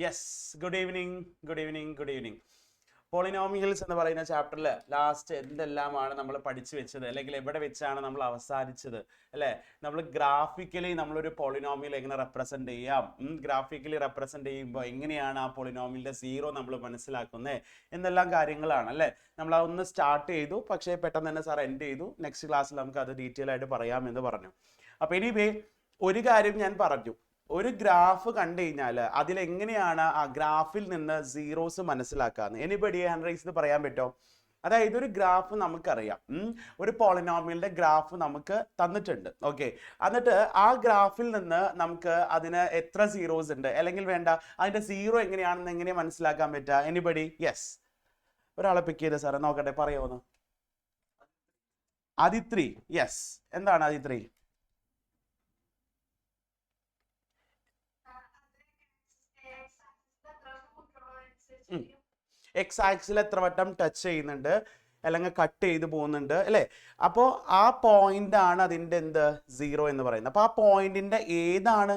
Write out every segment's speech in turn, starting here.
Yes, good evening, good evening, good evening. Polynomials എന്ന് പറയുന്ന ചാപ്റ്ററിൽ ലാസ്റ്റ് എന്തെല്ലാമാണ് നമ്മൾ പഠിച്ചു വെച്ചത്, അല്ലെങ്കിൽ എവിടെ വെച്ചാണ് നമ്മൾ അവസാനിച്ചത് അല്ലേ? നമ്മൾ ഗ്രാഫിക്കലി നമ്മളൊരു പോളിനോമിയൽ എങ്ങനെ റെപ്രസെന്റ് ചെയ്യാം, ഗ്രാഫിക്കലി റെപ്രസെന്റ് ചെയ്യുമ്പോൾ എങ്ങനെയാണ് ആ പോളിനോമിയലിന്റെ സീറോ നമ്മൾ മനസ്സിലാക്കുന്നത് എന്നെല്ലാം കാര്യങ്ങളാണ് അല്ലേ? നമ്മൾ അതൊന്ന് സ്റ്റാർട്ട് ചെയ്തു, പക്ഷേ പെട്ടെന്ന് തന്നെ സാർ എൻഡ് ചെയ്തു. നെക്സ്റ്റ് ക്ലാസ്സിൽ നമുക്ക് അത് ഡീറ്റെയിൽ ആയിട്ട് പറയാമെന്ന് പറഞ്ഞു. അപ്പോൾ എനിവേ ഒരു കാര്യം ഞാൻ പറഞ്ഞു, ഒരു ഗ്രാഫ് കണ്ടു കഴിഞ്ഞാൽ അതിലെങ്ങനെയാണ് ആ ഗ്രാഫിൽ നിന്ന് സീറോസ് മനസ്സിലാക്കാന്ന് എനിബഡി ഹാൻഡ് റൈസ് പറയാൻ പറ്റുമോ? അതായത് ഒരു ഗ്രാഫ് നമുക്കറിയാം, ഒരു പോളിനോമിയലിന്റെ ഗ്രാഫ് നമുക്ക് തന്നിട്ടുണ്ട്. ഓക്കെ, എന്നിട്ട് ആ ഗ്രാഫിൽ നിന്ന് നമുക്ക് അതിന് എത്ര സീറോസ് ഉണ്ട്, അല്ലെങ്കിൽ വേണ്ട അതിന്റെ സീറോ എങ്ങനെയാണെന്ന് എങ്ങനെയാ മനസ്സിലാക്കാൻ പറ്റുക? എനിബഡി? യെസ്, ഒരാളെ പിക്ക് ചെയ്ത് സാറേ നോക്കട്ടെ, പറയുമോ? ആദിത്രി, യെസ്. എന്താണ് ആദിത്രി? എക്സ് ആക്സിൽ എത്ര വട്ടം ടച്ച് ചെയ്യുന്നുണ്ട് അല്ലെങ്കിൽ കട്ട് ചെയ്ത് പോകുന്നുണ്ട് അല്ലേ? അപ്പോൾ ആ പോയിന്റ് ആണ് അതിൻ്റെ എന്ത് സീറോ എന്ന് പറയുന്നത്. അപ്പോൾ ആ പോയിന്റിന്റെ ഏതാണ്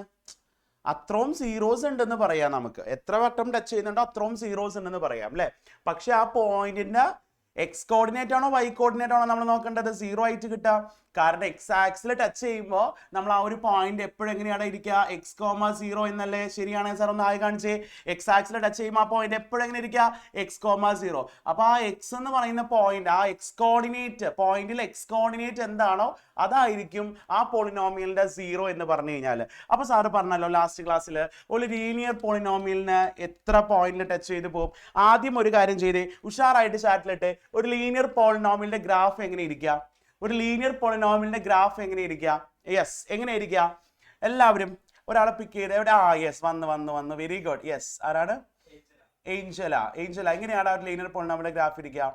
അത്രയും സീറോസ് ഉണ്ടെന്ന് പറയാം. നമുക്ക് എത്ര വട്ടം ടച്ച് ചെയ്യുന്നുണ്ടോ അത്രയും സീറോസ് ഉണ്ടെന്ന് പറയാം അല്ലേ? പക്ഷെ ആ പോയിന്റിന്റെ എക്സ് കോർഡിനേറ്റ് ആണോ വൈ കോർഡിനേറ്റ് ആണോ നമ്മൾ നോക്കേണ്ടത്? സീറോ ആയിട്ട് കിട്ടാം. കാരണം എക്സ് ആക്സിൽ ടച്ച് ചെയ്യുമ്പോൾ നമ്മൾ ആ ഒരു പോയിന്റ് എപ്പോഴും എങ്ങനെയാണ് ഇരിക്കുക? എക്സ് കോമ സീറോ എന്നല്ലേ? ശരിയാണ് സാർ, ഒന്ന് ആയി കാണിച്ചേ. എക്സ് ആക്സിൽ ടച്ച് ചെയ്യുമ്പോൾ ആ പോയിന്റ് എപ്പോഴും എങ്ങനെ ഇരിക്കുക? X comma zero. അപ്പൊ ആ എക്സ് എന്ന് പറയുന്ന പോയിന്റ്, ആ എക്സ് കോർഡിനേറ്റ് പോയിന്റിൽ എക്സ് കോർഡിനേറ്റ് എന്താണോ അതായിരിക്കും ആ പോളിനോമിയലിന്റെ സീറോ എന്ന് പറഞ്ഞു കഴിഞ്ഞാൽ. അപ്പൊ സാറ് പറഞ്ഞല്ലോ ലാസ്റ്റ് ക്ലാസ്സിൽ ഒരു ലീനിയർ പോളിനോമിയലിന് എത്ര പോയിന്റിൽ ടച്ച് ചെയ്ത് പോകും. ആദ്യം ഒരു കാര്യം ചെയ്തേ, ഉഷാറായിട്ട് ചാറ്റിലിട്ട് ഒരു ലീനിയർ പോളിനോമിയലിന്റെ ഗ്രാഫ് എങ്ങനെ ഇരിക്കുക? ഒരു ലീനിയർ പോളിനോമിയലിന്റെ ഗ്രാഫ് എങ്ങനെ ഇരിക്കുക? യെസ്, എങ്ങനെ ഇരിക്കുക? എല്ലാവരും ഒരാളെ പിക്ക് ചെയ്ത് എവിടെ? ആ യെസ്, വന്ന് വെരി ഗുഡ്. യെസ്, ആരാണ്? ഏഞ്ചല. ഏഞ്ചല, എങ്ങനെയാണ് ഒരു ലീനിയർ പോളിനോമിയലിന്റെ ഗ്രാഫ് ഇരിക്കുക?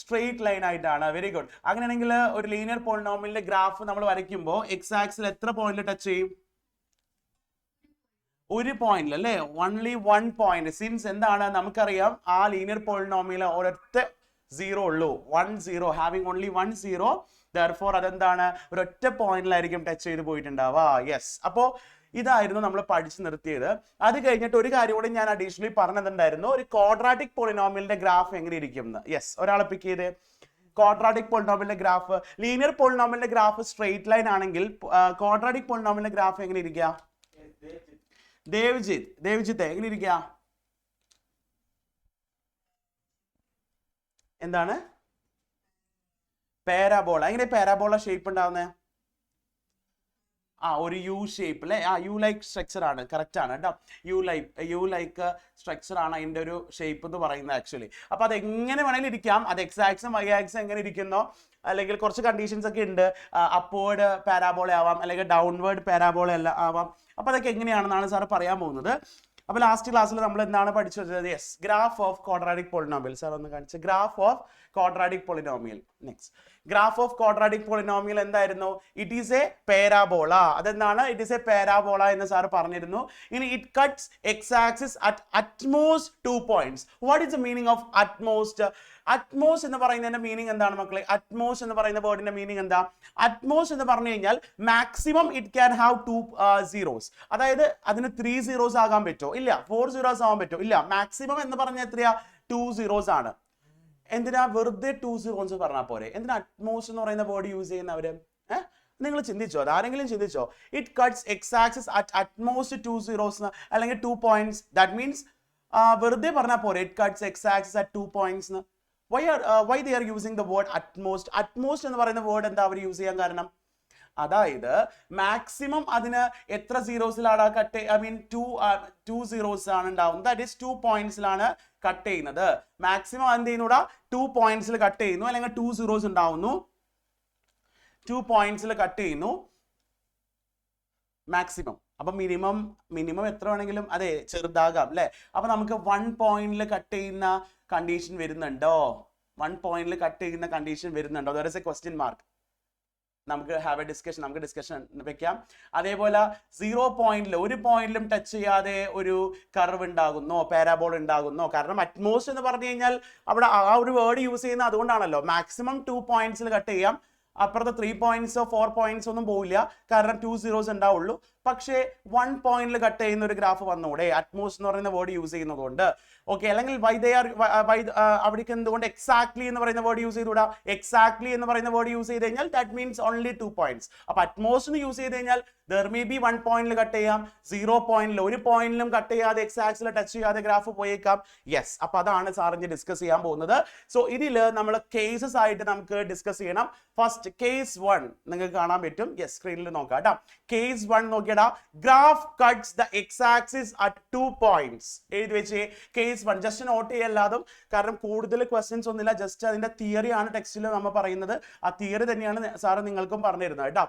സ്ട്രെയിറ്റ് ലൈൻ ആയിട്ടാണ്. Very good. അങ്ങനെയാണെങ്കിൽ ഒരു ലീനിയർ പോളിനോമിയലിന്റെ ഗ്രാഫ് നമ്മൾ വരയ്ക്കുമ്പോൾ എക്സ് ആക്സിൽ എത്ര പോയിന്റിൽ ടച്ച് ചെയ്യും? ഒരു പോയിന്റിൽ അല്ലേ? Only one point. സിൻസ് എന്താണ് നമുക്കറിയാം, ആ ലീനിയർ പോളിനോമിയൽ ഒരൊറ്റ സീറോ ഉള്ളൂ, 1 0, ഹാവിങ് ഓൺലി 1 0. ദെർഫോർ അതെന്താണ്, ഒരൊറ്റ പോയിന്റിലായിരിക്കും ടച്ച് ചെയ്ത് പോയിട്ടുണ്ടാവുക. യെസ്, അപ്പോൾ ഇതായിരുന്നു നമ്മൾ പഠിച്ചു നിർത്തിയത്. അത് കഴിഞ്ഞിട്ട് ഒരു കാര്യം കൂടി ഞാൻ അഡീഷണലി പറഞ്ഞിട്ടുണ്ടായിരുന്നു, ഒരു ക്വാഡ്രാറ്റിക് പോളിനോമിയലിന്റെ ഗ്രാഫ് എങ്ങനെ ഇരിക്കും എന്ന്. യെസ്, ഒരാളെ പിക്ക് ചെയ്ത്. ക്വാഡ്രാറ്റിക് പോളിനോമിയലിന്റെ ഗ്രാഫ്, ലീനിയർ പോളിനോമിയലിന്റെ ഗ്രാഫ് സ്ട്രെയിറ്റ് ലൈൻ ആണെങ്കിൽ ക്വാഡ്രാറ്റിക് പോളിനോമിയലിന്റെ ഗ്രാഫ് എങ്ങനെ ഇരിക്കുക? ദേവജിത്ത് എങ്ങനെ ഇരിക്കുക? എന്താണ് പാരാബോള? എങ്ങനെ പാരാബോള ഷേപ്പ് ഉണ്ടാവുന്നത്? ഒരു യു ഷേപ്പ് അല്ലേ? യു ലൈക്ക് സ്ട്രക്ചർ ആണ്, കറക്റ്റ് ആണ് കേട്ടോ. യു ലൈക്ക് സ്ട്രക്ചർ ആണ് അതിന്റെ ഒരു ഷേപ്പ് എന്ന് പറയുന്നത് ആക്ച്വലി. അപ്പൊ അത് എങ്ങനെ വേണമെങ്കിലും ഇരിക്കാം. അത് എക്സ് ആക്സും വൈ ആക്സും എങ്ങനെ ഇരിക്കുന്നോ, അല്ലെങ്കിൽ കുറച്ച് കണ്ടീഷൻസ് ഒക്കെ ഉണ്ട്. അപ്വേർഡ് പാരാബോള ആവാം, അല്ലെങ്കിൽ ഡൗൺവേർഡ് പാരാബോള അല്ല ആവാം. അപ്പൊ അതൊക്കെ എങ്ങനെയാണെന്നാണ് സാർ പറയാൻ പോകുന്നത്. അപ്പോൾ ലാസ്റ്റ് ക്ലാസ്സിൽ നമ്മൾ എന്താണ് പഠിച്ചു വെച്ചത്? Yes, graph of quadratic polynomial. Sir ഒന്ന് കാണിച്ചു, graph of quadratic polynomial. Next, graph of quadratic polynomial എന്തായിരുന്നു? It is a parabola. അതെന്താണ്? ഇറ്റ് ഈസ് എ പാരാബോള എന്ന് സാർ പറഞ്ഞിരുന്നു. ഇനി it cuts X axis at at most 2 points. What is the meaning of at most? At most എന്ന് പറയുന്നതിന്റെ meaning എന്താണ് മക്കളെ? Utmost എന്ന് പറയുന്ന വേർഡിന്റെ മീനിങ് എന്താ? അറ്റ്മോസ്റ്റ് എന്ന് പറഞ്ഞു കഴിഞ്ഞാൽ maximum it can have 2 zeros. അതായത് അതിന് 3 zeros ആകാൻ പറ്റുമോ? ഇല്ല. 4 zeros ആവാൻ പറ്റുമോ? ഇല്ല. മാക്സിമം എന്ന് പറഞ്ഞാൽ എത്രയാ? 2 zeros ആണ്. എന്തിനാ വെറുതെ 2 zeros പറഞ്ഞാൽ പോരെ? എന്തിനാ അറ്റ്മോസ്റ്റ് എന്ന് പറയുന്ന വേർഡ് യൂസ് ചെയ്യുന്നവര്? നിങ്ങൾ ചിന്തിച്ചോ? അതാരെങ്കിലും ചിന്തിച്ചോ? It cuts X axis at at most 2 zeros അല്ലെങ്കിൽ 2 points. ദാറ്റ് മീൻസ് വെറുതെ പറഞ്ഞാൽ പോരെ it cuts X axis at 2 points. why they are using the word utmost? Utmost എന്ന് പറയുന്ന വേർഡ് എന്താ അവർ യൂസ് ചെയ്യാൻ കാരണം? അതായത് മാക്സിമം അതിന് എത്ര സീറോസിലാണ് കട്ട്, ഐ മീൻ 2 zeros ആണ് ഉണ്ടാവുന്നത്. ദാറ്റ് ഈസ് 2 pointsലാണ് കട്ട് ചെയ്യുന്നത്. മാക്സിമം എന്ത് ചെയ്യുന്നൂടാ? 2 pointsൽ കട്ട് ചെയ്യുന്നു, അല്ലെങ്കിൽ 2 zeros ഉണ്ടാവുന്നു. 2 pointsൽ കട്ട് ചെയ്യുന്നു മാക്സിമം. അപ്പൊ മിനിമം എത്ര വേണമെങ്കിലും അതെ ചെറുതാകാം അല്ലെ? അപ്പൊ നമുക്ക് 1 pointൽ കട്ട് ചെയ്യുന്ന കണ്ടീഷൻ വരുന്നുണ്ടോ? 1 pointൽ കട്ട് ചെയ്യുന്ന കണ്ടീഷൻ വരുന്നുണ്ടോ? There is A question mark. നമുക്ക് ഹാവ് എ ഡിസ്കഷൻ, നമുക്ക് ഡിസ്കഷൻ വെക്കാം. അതേപോലെ 0 pointൽ ഒരു പോയിന്റിലും ടച്ച് ചെയ്യാതെ ഒരു കർവ് ഉണ്ടാകുന്നോ, പാരാബോൾ ഉണ്ടാകുന്നോ? കാരണം അറ്റ്മോസ്റ്റ് എന്ന് പറഞ്ഞു കഴിഞ്ഞാൽ അവിടെ ആ ഒരു വേർഡ് യൂസ് ചെയ്യുന്നത് അതുകൊണ്ടാണല്ലോ. മാക്സിമം 2 pointsൽ കട്ട് ചെയ്യാം, അപ്പുറത്തെ 3 പോയിന്റ്സോ 4 പോയിന്റ്സോ ഒന്നും പോവില്ല, കാരണം 2 zeros ഉണ്ടാവുള്ളൂ. പക്ഷേ 1 പോയിന്റിൽ കട്ട് ചെയ്യുന്ന ഒരു ഗ്രാഫ് വന്നൂടെ, അറ്റ്മോസ് എന്ന് പറയുന്ന വേർഡ് യൂസ് ചെയ്യുന്നതുകൊണ്ട്. ഓക്കെ, അല്ലെങ്കിൽ അവിടേക്ക് എന്തുകൊണ്ട് എക്സാക്ട്ലി എന്ന് പറയുന്ന വേർഡ് യൂസ് ചെയ്തുകൂടാ? എക്സാക്ട്ലി എന്ന് പറയുന്ന വേർഡ് യൂസ് ചെയ്ത് കഴിഞ്ഞാൽ ദാറ്റ് മീൻസ് ഓൺലി 2 പോയിന്റ്സ്. അപ്പൊ അറ്റ്മോസ്റ്റ് യൂസ് ചെയ്ത് കഴിഞ്ഞാൽ ദർ മേ ബി 1 പോയിന്റിൽ കട്ട് ചെയ്യാം, 0 പോയിന്റിൽ ഒരു പോയിന്റിലും കട്ട് ചെയ്യാതെ എക്സ് ആക്സിൽ ടച്ച് ചെയ്യാതെ ഗ്രാഫ് പോയേക്കാം. യെസ്, അപ്പൊ അതാണ് സാറിന് ഡിസ്കസ് ചെയ്യാൻ പോകുന്നത്. സോ ഇതില് നമ്മൾ കേസസ് ആയിട്ട് നമുക്ക് ഡിസ്കസ് ചെയ്യണം. ഫസ്റ്റ് കേസ് 1 നിങ്ങൾക്ക് കാണാൻ പറ്റും. യെസ്, സ്ക്രീനിൽ നോക്കാം കേട്ടോ. കേസ് 1 നോക്കിയടാ, graph cuts the X axis at 2 points. എഴുതി വെച്ചേ കേസ് 1. ജസ്റ്റ് നോട്ട് ചെയ്യല്ലാതും, കാരണം കൂടുതൽ ക്വസ്റ്റ്യൻസ് ഒന്നുമില്ല, ജസ്റ്റ് അതിന്റെ തിയറി ആണ് ടെക്സ്റ്റിൽ നമ്മൾ പറയുന്നത്. ആ തിയറി തന്നെയാണ് സാറ് നിങ്ങൾക്കും പറഞ്ഞു തരുന്നത് കേട്ടോ.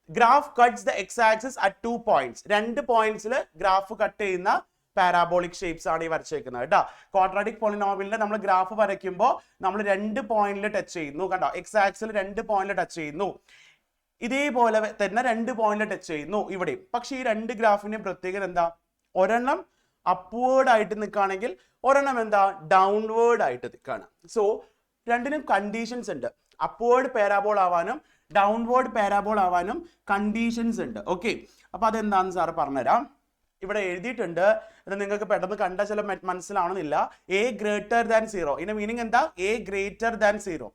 Graph cuts the X axis at 2 points. 2 പോയിന്റ്സിൽ ഗ്രാഫ് കട്ട് ചെയ്യുന്ന പാരാബോളിക് ഷേപ്സ് ആണ് ഈ വരച്ചേക്കുന്നത് കേട്ടോ. ക്വാഡ്രാറ്റിക് പോളിനോമിയലിന്റെ നമ്മൾ ഗ്രാഫ് വരയ്ക്കുമ്പോൾ നമ്മൾ 2 പോയിന്റിൽ ടച്ച് ചെയ്യുന്നു കണ്ടോ, എക്സ് ആക്സിൽ 2 പോയിന്റിൽ ടച്ച് ചെയ്യുന്നു. ഇതേപോലെ തന്നെ 2 പോയിന്റിൽ ടച്ച് ചെയ്യുന്നു ഇവിടെ. പക്ഷേ ഈ 2 ഗ്രാഫിന്റെ പ്രത്യേകത എന്താ? ഒരെണ്ണം അപ്വേർഡ് ആയിട്ട് നിൽക്കുകയാണെങ്കിൽ ഒരെണ്ണം എന്താ ഡൗൺവേർഡ് ആയിട്ട് നിൽക്കുകയാണ്. സോ രണ്ടിനും കണ്ടീഷൻസ് ഉണ്ട്. അപ്വേർഡ് പാരാബോൾ ആവാനും ഡൗൺവേർഡ് പാരാബോൾ ആവാനും കണ്ടീഷൻസ് ഉണ്ട്. ഓക്കെ, അപ്പൊ അതെന്താന്ന് സാറ് പറഞ്ഞുതരാം. ഇവിടെ എഴുതിയിട്ടുണ്ട്, ഇത് നിങ്ങൾക്ക് പെട്ടെന്ന് കണ്ട ചില മനസ്സിലാവണമെന്നില്ല. എ ഗ്രേറ്റർ ദാൻ 0, ഇതിന്റെ മീനിങ് എന്താ? എ ഗ്രേറ്റർ ദാൻ 0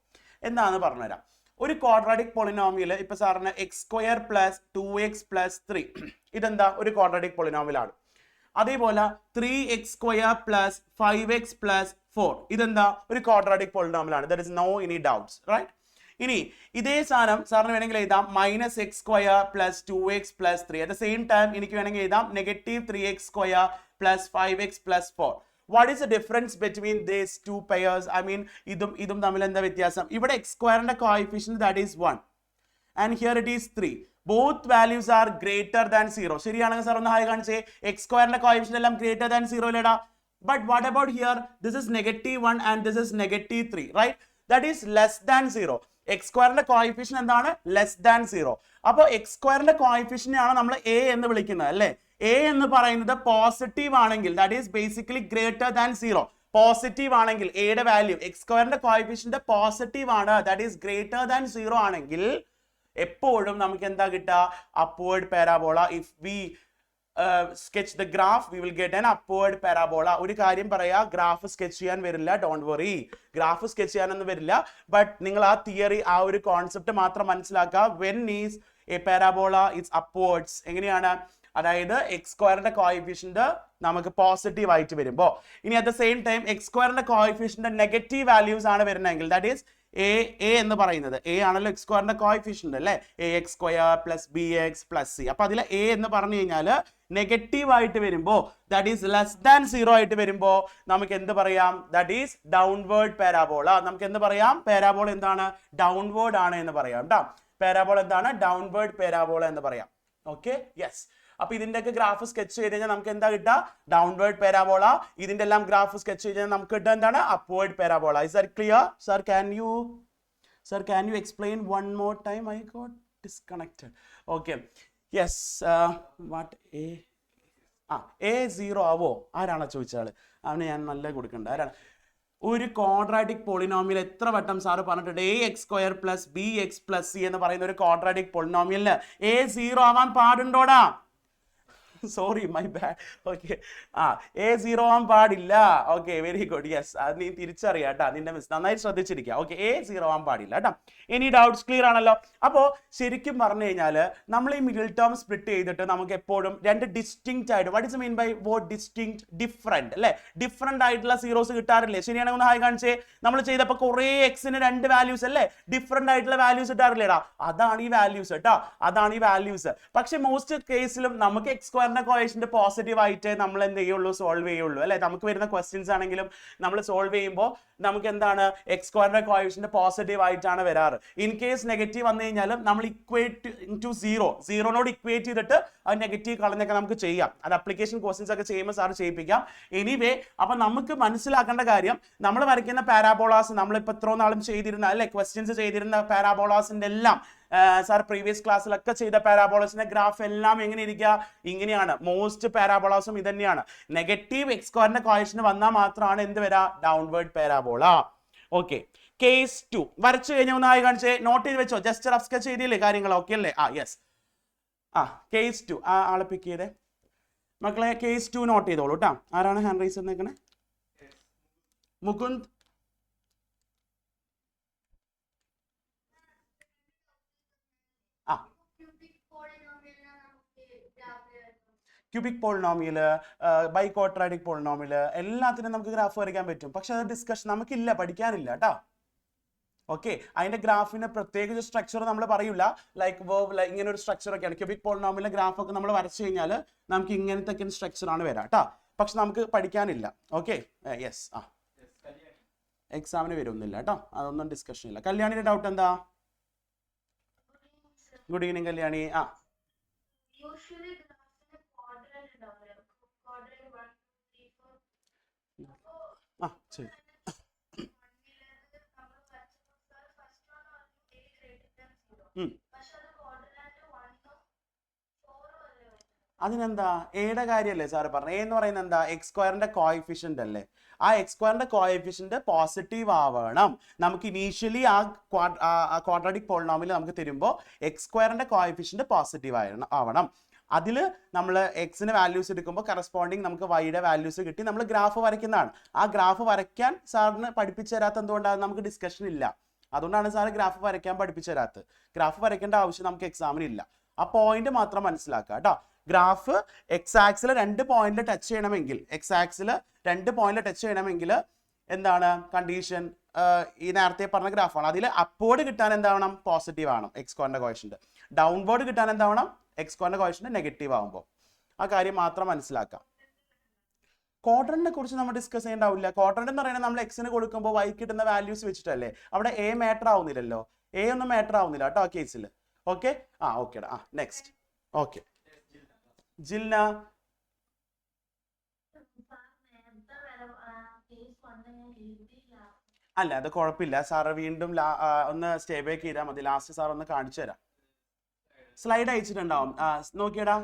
എന്താന്ന് പറഞ്ഞുതരാം. ഒരു ക്വാഡ്രാറ്റിക് പോളിനോമിയൽ ഇപ്പൊ സാറിന് x² + 2x + 3 ഇതെന്താ? ഒരു ക്വാഡ്രാറ്റിക് പോളിനോമിയൽ ആണ്. അതേപോലെ 3x² + 5x + 4 ഇതെന്താ? ഒരു ക്വാഡ്രാറ്റിക് പോളിനോമിയൽ ആണ്. There is no any doubts, right? ഇനി ഇതേ സാധനം സാറിന് വേണമെങ്കിൽ എഴുതാം -x² + 2x + 3. At the same time എനിക്ക് വേണമെങ്കിൽ എഴുതാം -3x² + 5x + 4. What is the difference between these 2 pairs? I mean ഇതും തമ്മിൽ എന്താ വ്യത്യാസം? ഇവിടെ x² coefficient that is 1 and here it is 3. Both values R greater than 0. ശരിയാണെങ്കിൽ സാർ ഒന്ന് ഹായ് കാണിച്ചേ. x² കോഎഫിഷ്യന്റ് എല്ലാം ഗ്രേറ്റർ ദാൻ 0 അല്ലേടാ? But what about here? This is -1 and this is -3, right? That is less than 0. x² coefficient എന്താണ്? Less than 0. അപ്പോൾ x² coefficient ആണ് നമ്മൾ a എന്ന് വിളിക്കുന്നത് അല്ലേ? a എന്ന് പറയുന്നത് പോസിറ്റീവ് ആണെങ്കിൽ that is basically greater than 0. Positive ആണെങ്കിൽ എയുടെ വാല്യൂ x² കോഎഫിഷ്യന്റ് പോസിറ്റീവ് ആണ്, ദാറ്റ് ഈസ് ഗ്രേറ്റർ ദാൻ 0 ആണെങ്കിൽ എപ്പോഴും നമുക്ക് എന്താ കിട്ടുക? Upward parabola. If we sketch the graph we will get an upward parabola. ഒരു കാര്യം പറയാ, ഗ്രാഫ് സ്കെച്ച് ചെയ്യാൻ വരില്ല, ഡോണ്ട് വറി. ഗ്രാഫ് സ്കെച്ച് ചെയ്യാനൊന്നും വരില്ല. ബട്ട് നിങ്ങൾ ആ തിയറി, ആ ഒരു കോൺസെപ്റ്റ് മാത്രം മനസ്സിലാക്കുക. when is a parabola is upwards എങ്ങനെയാണ്? അതായത് x² കോഎഫിഷ്യന്റ് നമുക്ക് പോസിറ്റീവ് ആയിട്ട് വരുമ്പോ. ഇനി at the same time x² coefficient negative values ആണ് വരുന്നതെങ്കിൽ ദാറ്റ് ഈസ് a എന്ന് പറയുന്നത് a ആണല്ലോ x² കോഎഫിഷ്യന്റ് അല്ലേ? ax² + bx + c. അപ്പൊ അതിൽ a എന്ന് പറഞ്ഞു കഴിഞ്ഞാൽ നെഗറ്റീവ് ആയിട്ട് വരുമ്പോ ദാറ്റ് ഈസ് ലെസ് ദാൻ 0 ആയിട്ട് വരുമ്പോ നമുക്ക് എന്ത് പറയാം? That is downward parabola. നമുക്ക് എന്ത് പറയാം? പാരാബോള എന്താണ്? ഡൗൺവേർഡ് ആണ് എന്ന് പറയാം കേട്ടോ. പാരാബോള എന്താണ്? ഡൗൺവേർഡ് പാരാബോള എന്ന് പറയാം. Okay, yes. അപ്പൊ ഇതിന്റെയൊക്കെ ഗ്രാഫ് സ്കെച്ച് ചെയ്ത് കഴിഞ്ഞാൽ നമുക്ക് എന്താ കിട്ടുക? Downward parabola. ഇതിന്റെ എല്ലാം ഗ്രാഫ് സ്കെച്ച് ചെയ്ത് കഴിഞ്ഞാൽ നമുക്ക് കിട്ടുക എന്താണ്? Upward parabola. Is that clear? Sir can you explain one more time? I got disconnected. Okay, yes. What a0 ആവോ? ആരാണോ ചോദിച്ചാള്? അവന് ഞാൻ നല്ല കൊടുക്കണ്ട. ആരാണ്? ഒരു ക്വാഡ്രാറ്റിക് പോളിനോമിയൽ എത്ര വട്ടം സാറ് പറഞ്ഞിട്ടുണ്ട്? ax² + bx + c എന്ന് പറയുന്ന ഒരു ക്വാഡ്രാറ്റിക് പോളിനോമിയലിന് a0 ആവാൻ പാടുണ്ടോടാ? Sorry, my bad. Okay, a0 ആവാൻ പാടില്ല. Okay, very good. യെസ്, അത് നീ തിരിച്ചറിയാം കേട്ടോ, നിന്റെ മിസ്. നന്നായി ശ്രദ്ധിച്ചിരിക്കുക. ഓക്കെ, a0 ആവാൻ പാടില്ല കേട്ടോ. Any doubts? ക്ലിയർ ആണല്ലോ? അപ്പോൾ ശരിക്കും പറഞ്ഞു കഴിഞ്ഞാൽ നമ്മൾ ഈ മിഡിൽ ടേം സ്പ്ലിറ്റ് ചെയ്തിട്ട് നമുക്ക് എപ്പോഴും 2 ഡിസ്റ്റിങ്ക്റ്റ് ആയിട്ട്, what is mean by word distinct? Different അല്ലേ? ഡിഫറെന്റ് ആയിട്ടുള്ള സീറോസ് കിട്ടാറില്ലേ? ശരിയാണെങ്കിൽ ഒന്ന് ഹായ് കാണിച്ചേ. നമ്മൾ ചെയ്തപ്പോൾ കുറേ എക്സിന് 2 വാല്യൂസ് അല്ലേ? ഡിഫറെന്റ് ആയിട്ടുള്ള വാല്യൂസ് കിട്ടാറില്ലേടാ? അതാണ് ഈ വാല്യൂസ് കേട്ടോ, അതാണ് ഈ വാല്യൂസ്. പക്ഷെ മോസ്റ്റ് കേസിലും നമുക്ക് x² കോഎഫിഷ്യന്റ് പോസിറ്റീവ് ആയിട്ട് നമ്മൾ എന്ത് ചെയ്യുള്ളൂ? സോൾവ് ചെയ്യുള്ളൂ അല്ലെ? നമുക്ക് വരുന്ന ക്വസ്റ്റ്യൻസ് ആണെങ്കിലും നമ്മൾ സോൾവ് ചെയ്യുമ്പോൾ നമുക്ക് എന്താണ്? x² കോഎഫിഷ്യന്റ് പോസിറ്റീവ് ആയിട്ടാണ് വരാറ്. ഇൻ കേസ് നെഗറ്റീവ് വന്നു കഴിഞ്ഞാലും നമ്മൾ ഇക്വേറ്റ് ടു 0 ഇക്വേറ്റ് ചെയ്തിട്ട് അത് നെഗറ്റീവ് കളഞ്ഞൊക്കെ നമുക്ക് ചെയ്യാം. അത് അപ്ലിക്കേഷൻ ക്വസ്റ്റ്യൻസ് ഒക്കെ ചെയ്യുമ്പോൾ സാർ ചെയ്യിപ്പിക്കാം. എനിവേ, അപ്പൊ നമുക്ക് മനസ്സിലാക്കേണ്ട കാര്യം, നമ്മൾ വരയ്ക്കുന്ന പാരാബോളാസ് നമ്മളിപ്പോൾ ഇത്ര നാളും ചെയ്തിരുന്ന അല്ലെ, ക്വസ്റ്റ്യൻസ് ചെയ്തിരുന്ന പാരാബോളാസിന്റെ എല്ലാം സാർ പ്രീവിയസ് ക്ലാസ്സിലൊക്കെ ചെയ്ത പാരാബോളസിന്റെ ഗ്രാഫ് എല്ലാം എങ്ങനെ ഇരിക്കുക? ഇങ്ങനെയാണ്. മോസ്റ്റ് പാരാബോളാസും ഇത് തന്നെയാണ്. നെഗറ്റീവ് x² കോഎഫിഷ്യന്റ് വന്നാൽ മാത്രമാണ് എന്ത് വരാ? Downward parabola. ഓക്കെ, കേസ് 2 വരച്ചു കഴിഞ്ഞ ഒന്ന് ആയി കാണിച്ചേ, നോട്ട് ചെയ്ത് വെച്ചോ, ജസ്റ്റ് റഫ് സ്കെച്ച് ചെയ്തില്ലേ കാര്യങ്ങൾ, ഓക്കെ അല്ലേ? യെസ്. കേസ് 2 ആളെ പിക്ക് ചെയ്തേ മക്കളെ. കേസ് 2 നോട്ട് ചെയ്തോളൂ കേട്ടോ. ആരാണ് ഹാൻഡ് റൈസ് ചെയ്തേക്കണേ? Mukund. Cubic polynomial, biquadratic polynomial, എല്ലാത്തിനും നമുക്ക് ഗ്രാഫ് വരയ്ക്കാൻ പറ്റും. പക്ഷെ അത് ഡിസ്കഷൻ നമുക്കില്ല, പഠിക്കാനില്ല കേട്ടോ. ഓക്കെ, അതിന്റെ ഗ്രാഫിന് പ്രത്യേകിച്ച് സ്ട്രക്ചർ നമ്മൾ പറയൂല. ലൈക്ക് വേർവ്, ഇങ്ങനെ ഒരു സ്ട്രക്ചർ ഒക്കെയാണ്. ക്യൂബിക് പോളിനോമിയലിന്റെ ഗ്രാഫ് ഒക്കെ നമ്മൾ വരച്ചു കഴിഞ്ഞാൽ നമുക്ക് ഇങ്ങനത്തെ ഒക്കെ സ്ട്രക്ചർ ആണ് വരാം കേട്ടോ. പക്ഷെ നമുക്ക് പഠിക്കാനില്ല. Okay, yes. എക്സാമിന് വരുന്നില്ല കേട്ടോ, അതൊന്നും ഡിസ്കഷൻ ഇല്ല. കല്യാണിയുടെ ഡൗട്ട് എന്താ? Good evening Kalyani. ശരി. അതിനെന്താ, എയുടെ കാര്യമല്ലേ സാറ് പറഞ്ഞത്? എ എന്ന് പറയുന്നത് എന്താ? എക്സ് സ്ക്വയറിന്റെ കോഎഫിഷ്യന്റ് അല്ലേ? ആ എക്സ് സ്ക്വയറിന്റെ കോഎഫിഷ്യന്റ് പോസിറ്റീവ് ആവണം. നമുക്ക് ഇനീഷ്യലി ആ ക്വാഡ്രാറ്റിക് പോളിനോമിയൽ നമുക്ക് തരുമ്പോൾ എക്സ് സ്ക്വയറിന്റെ കോഎഫിഷ്യന്റ് പോസിറ്റീവ് ആവണം. അതിൽ നമ്മൾ എക്സിന് വാല്യൂസ് എടുക്കുമ്പോൾ കറസ്പോണ്ടിങ് നമുക്ക് വൈയുടെ വാല്യൂസ് കിട്ടി നമ്മൾ ഗ്രാഫ് വരയ്ക്കുന്നതാണ്. ആ ഗ്രാഫ് വരയ്ക്കാൻ സാറിന് പഠിപ്പിച്ചു തരാത്ത എന്തുകൊണ്ടാണ്? നമുക്ക് ഡിസ്കഷൻ ഇല്ല. അതുകൊണ്ടാണ് സാറ് ഗ്രാഫ് വരയ്ക്കാൻ പഠിപ്പിച്ചു തരാത്തത്. ഗ്രാഫ് വരയ്ക്കേണ്ട ആവശ്യം നമുക്ക് എക്സാമിന് ഇല്ല. ആ പോയിന്റ് മാത്രം മനസ്സിലാക്കുക കേട്ടോ. ഗ്രാഫ് എക്സ് ആക്സിൽ 2 പോയിന്റിൽ ടച്ച് ചെയ്യണമെങ്കിൽ, എക്സ് ആക്സിൽ 2 പോയിന്റിൽ ടച്ച് ചെയ്യണമെങ്കിൽ എന്താണ് കണ്ടീഷൻ? ഈ നേരത്തെ പറഞ്ഞ ഗ്രാഫാണ്. അതിൽ അപ്വേർഡ് കിട്ടാൻ എന്താവണം? പോസിറ്റീവ് ആണ് എക്സ് സ്ക്വയറിന്റെ കോഎഫിഷ്യന്റ്. ഡൗൺവേർഡ് കിട്ടാൻ എന്താവണം? എക്സ് സ്ക്വയറിന്റെ കോഎഫിഷ്യന്റ് നെഗറ്റീവ് ആകുമ്പോൾ. ആ കാര്യം മാത്രം മനസ്സിലാക്കാം. ക്വാഡ്രന്റിനെ കുറിച്ച് നമ്മൾ ഡിസ്കസ് ചെയ്യേണ്ടാവില്ല. ക്വാഡ്രന്റ് എന്ന് പറയുന്നത് നമ്മൾ എക്സിന് കൊടുക്കുമ്പോൾ വൈ കിട്ടുന്ന വാല്യൂസ് വെച്ചിട്ടല്ലേ. അവിടെ എ മാറ്റർ ആവുന്നില്ലല്ലോ, എ ഒന്നും മാറ്റർ ആവുന്നില്ല കേട്ടോ ആ കേസിൽ. ഓക്കെ, ഓക്കേടാ. നെക്സ്റ്റ്. ഓക്കെ, ജിൽന. അല്ല, അത് കുഴപ്പമില്ല സാറ് വീണ്ടും ഒന്ന് സ്റ്റേ ബാക്ക് ചെയ്താൽ മതി. ലാസ്റ്റ് സാർ ഒന്ന് കാണിച്ചു തരാം. സ്ലൈഡ് അയച്ചിട്ടുണ്ടാവും, നോക്കിയടാ,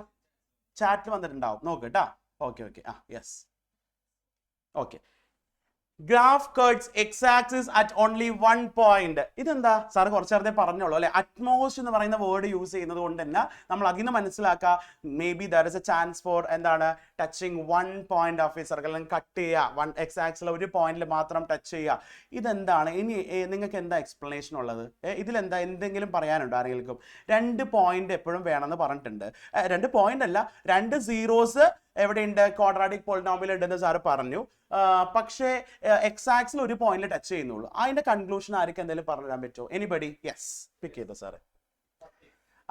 ചാറ്റിൽ വന്നിട്ടുണ്ടാവും, നോക്ക് കേട്ടാ. Okay. Yes. Okay, graph cuts X axis at only 1 point. ഇതെന്താ സാർ കുറച്ച് നേരത്തെ പറഞ്ഞോളൂ അല്ലെ? അറ്റ്മോസ്റ്റ് എന്ന് പറയുന്ന വേർഡ് യൂസ് ചെയ്യുന്നത് കൊണ്ട് തന്നെ നമ്മൾ അതിന് മനസ്സിലാക്കുക may be there is a chance for എന്താണ് touching 1 point of a circle. അല്ലെങ്കിൽ കട്ട് ചെയ്യുക, എക്സ് ആക്സിൽ ഒരു പോയിന്റിൽ മാത്രം ടച്ച് ചെയ്യുക. ഇതെന്താണ്? ഇനി നിങ്ങൾക്ക് എന്താ എക്സ്പ്ലനേഷൻ ഉള്ളത്? ഇതിലെന്താ എന്തെങ്കിലും പറയാനുണ്ടോ ആരെങ്കിലും? 2 പോയിന്റ് എപ്പോഴും വേണമെന്ന് പറഞ്ഞിട്ടുണ്ട്. 2 പോയിന്റ് അല്ല, 2 സീറോസ് എവിടെയുണ്ട്? ക്വാഡ്രാറ്റിക് പോളിനോമിയൽ ഉണ്ടെന്ന് സാറ് പറഞ്ഞു. പക്ഷേ എക്സ് ആക്സിൽ ഒരു പോയിന്റിൽ ടച്ച് ചെയ്യുന്നുള്ളൂ. അതിന്റെ കൺക്ലൂഷൻ ആർക്ക് എന്തെങ്കിലും പറഞ്ഞു തരാൻ പറ്റുമോ? എനിബഡി? യെസ്, പിക്ക് ചെയ്തോ സാറ്.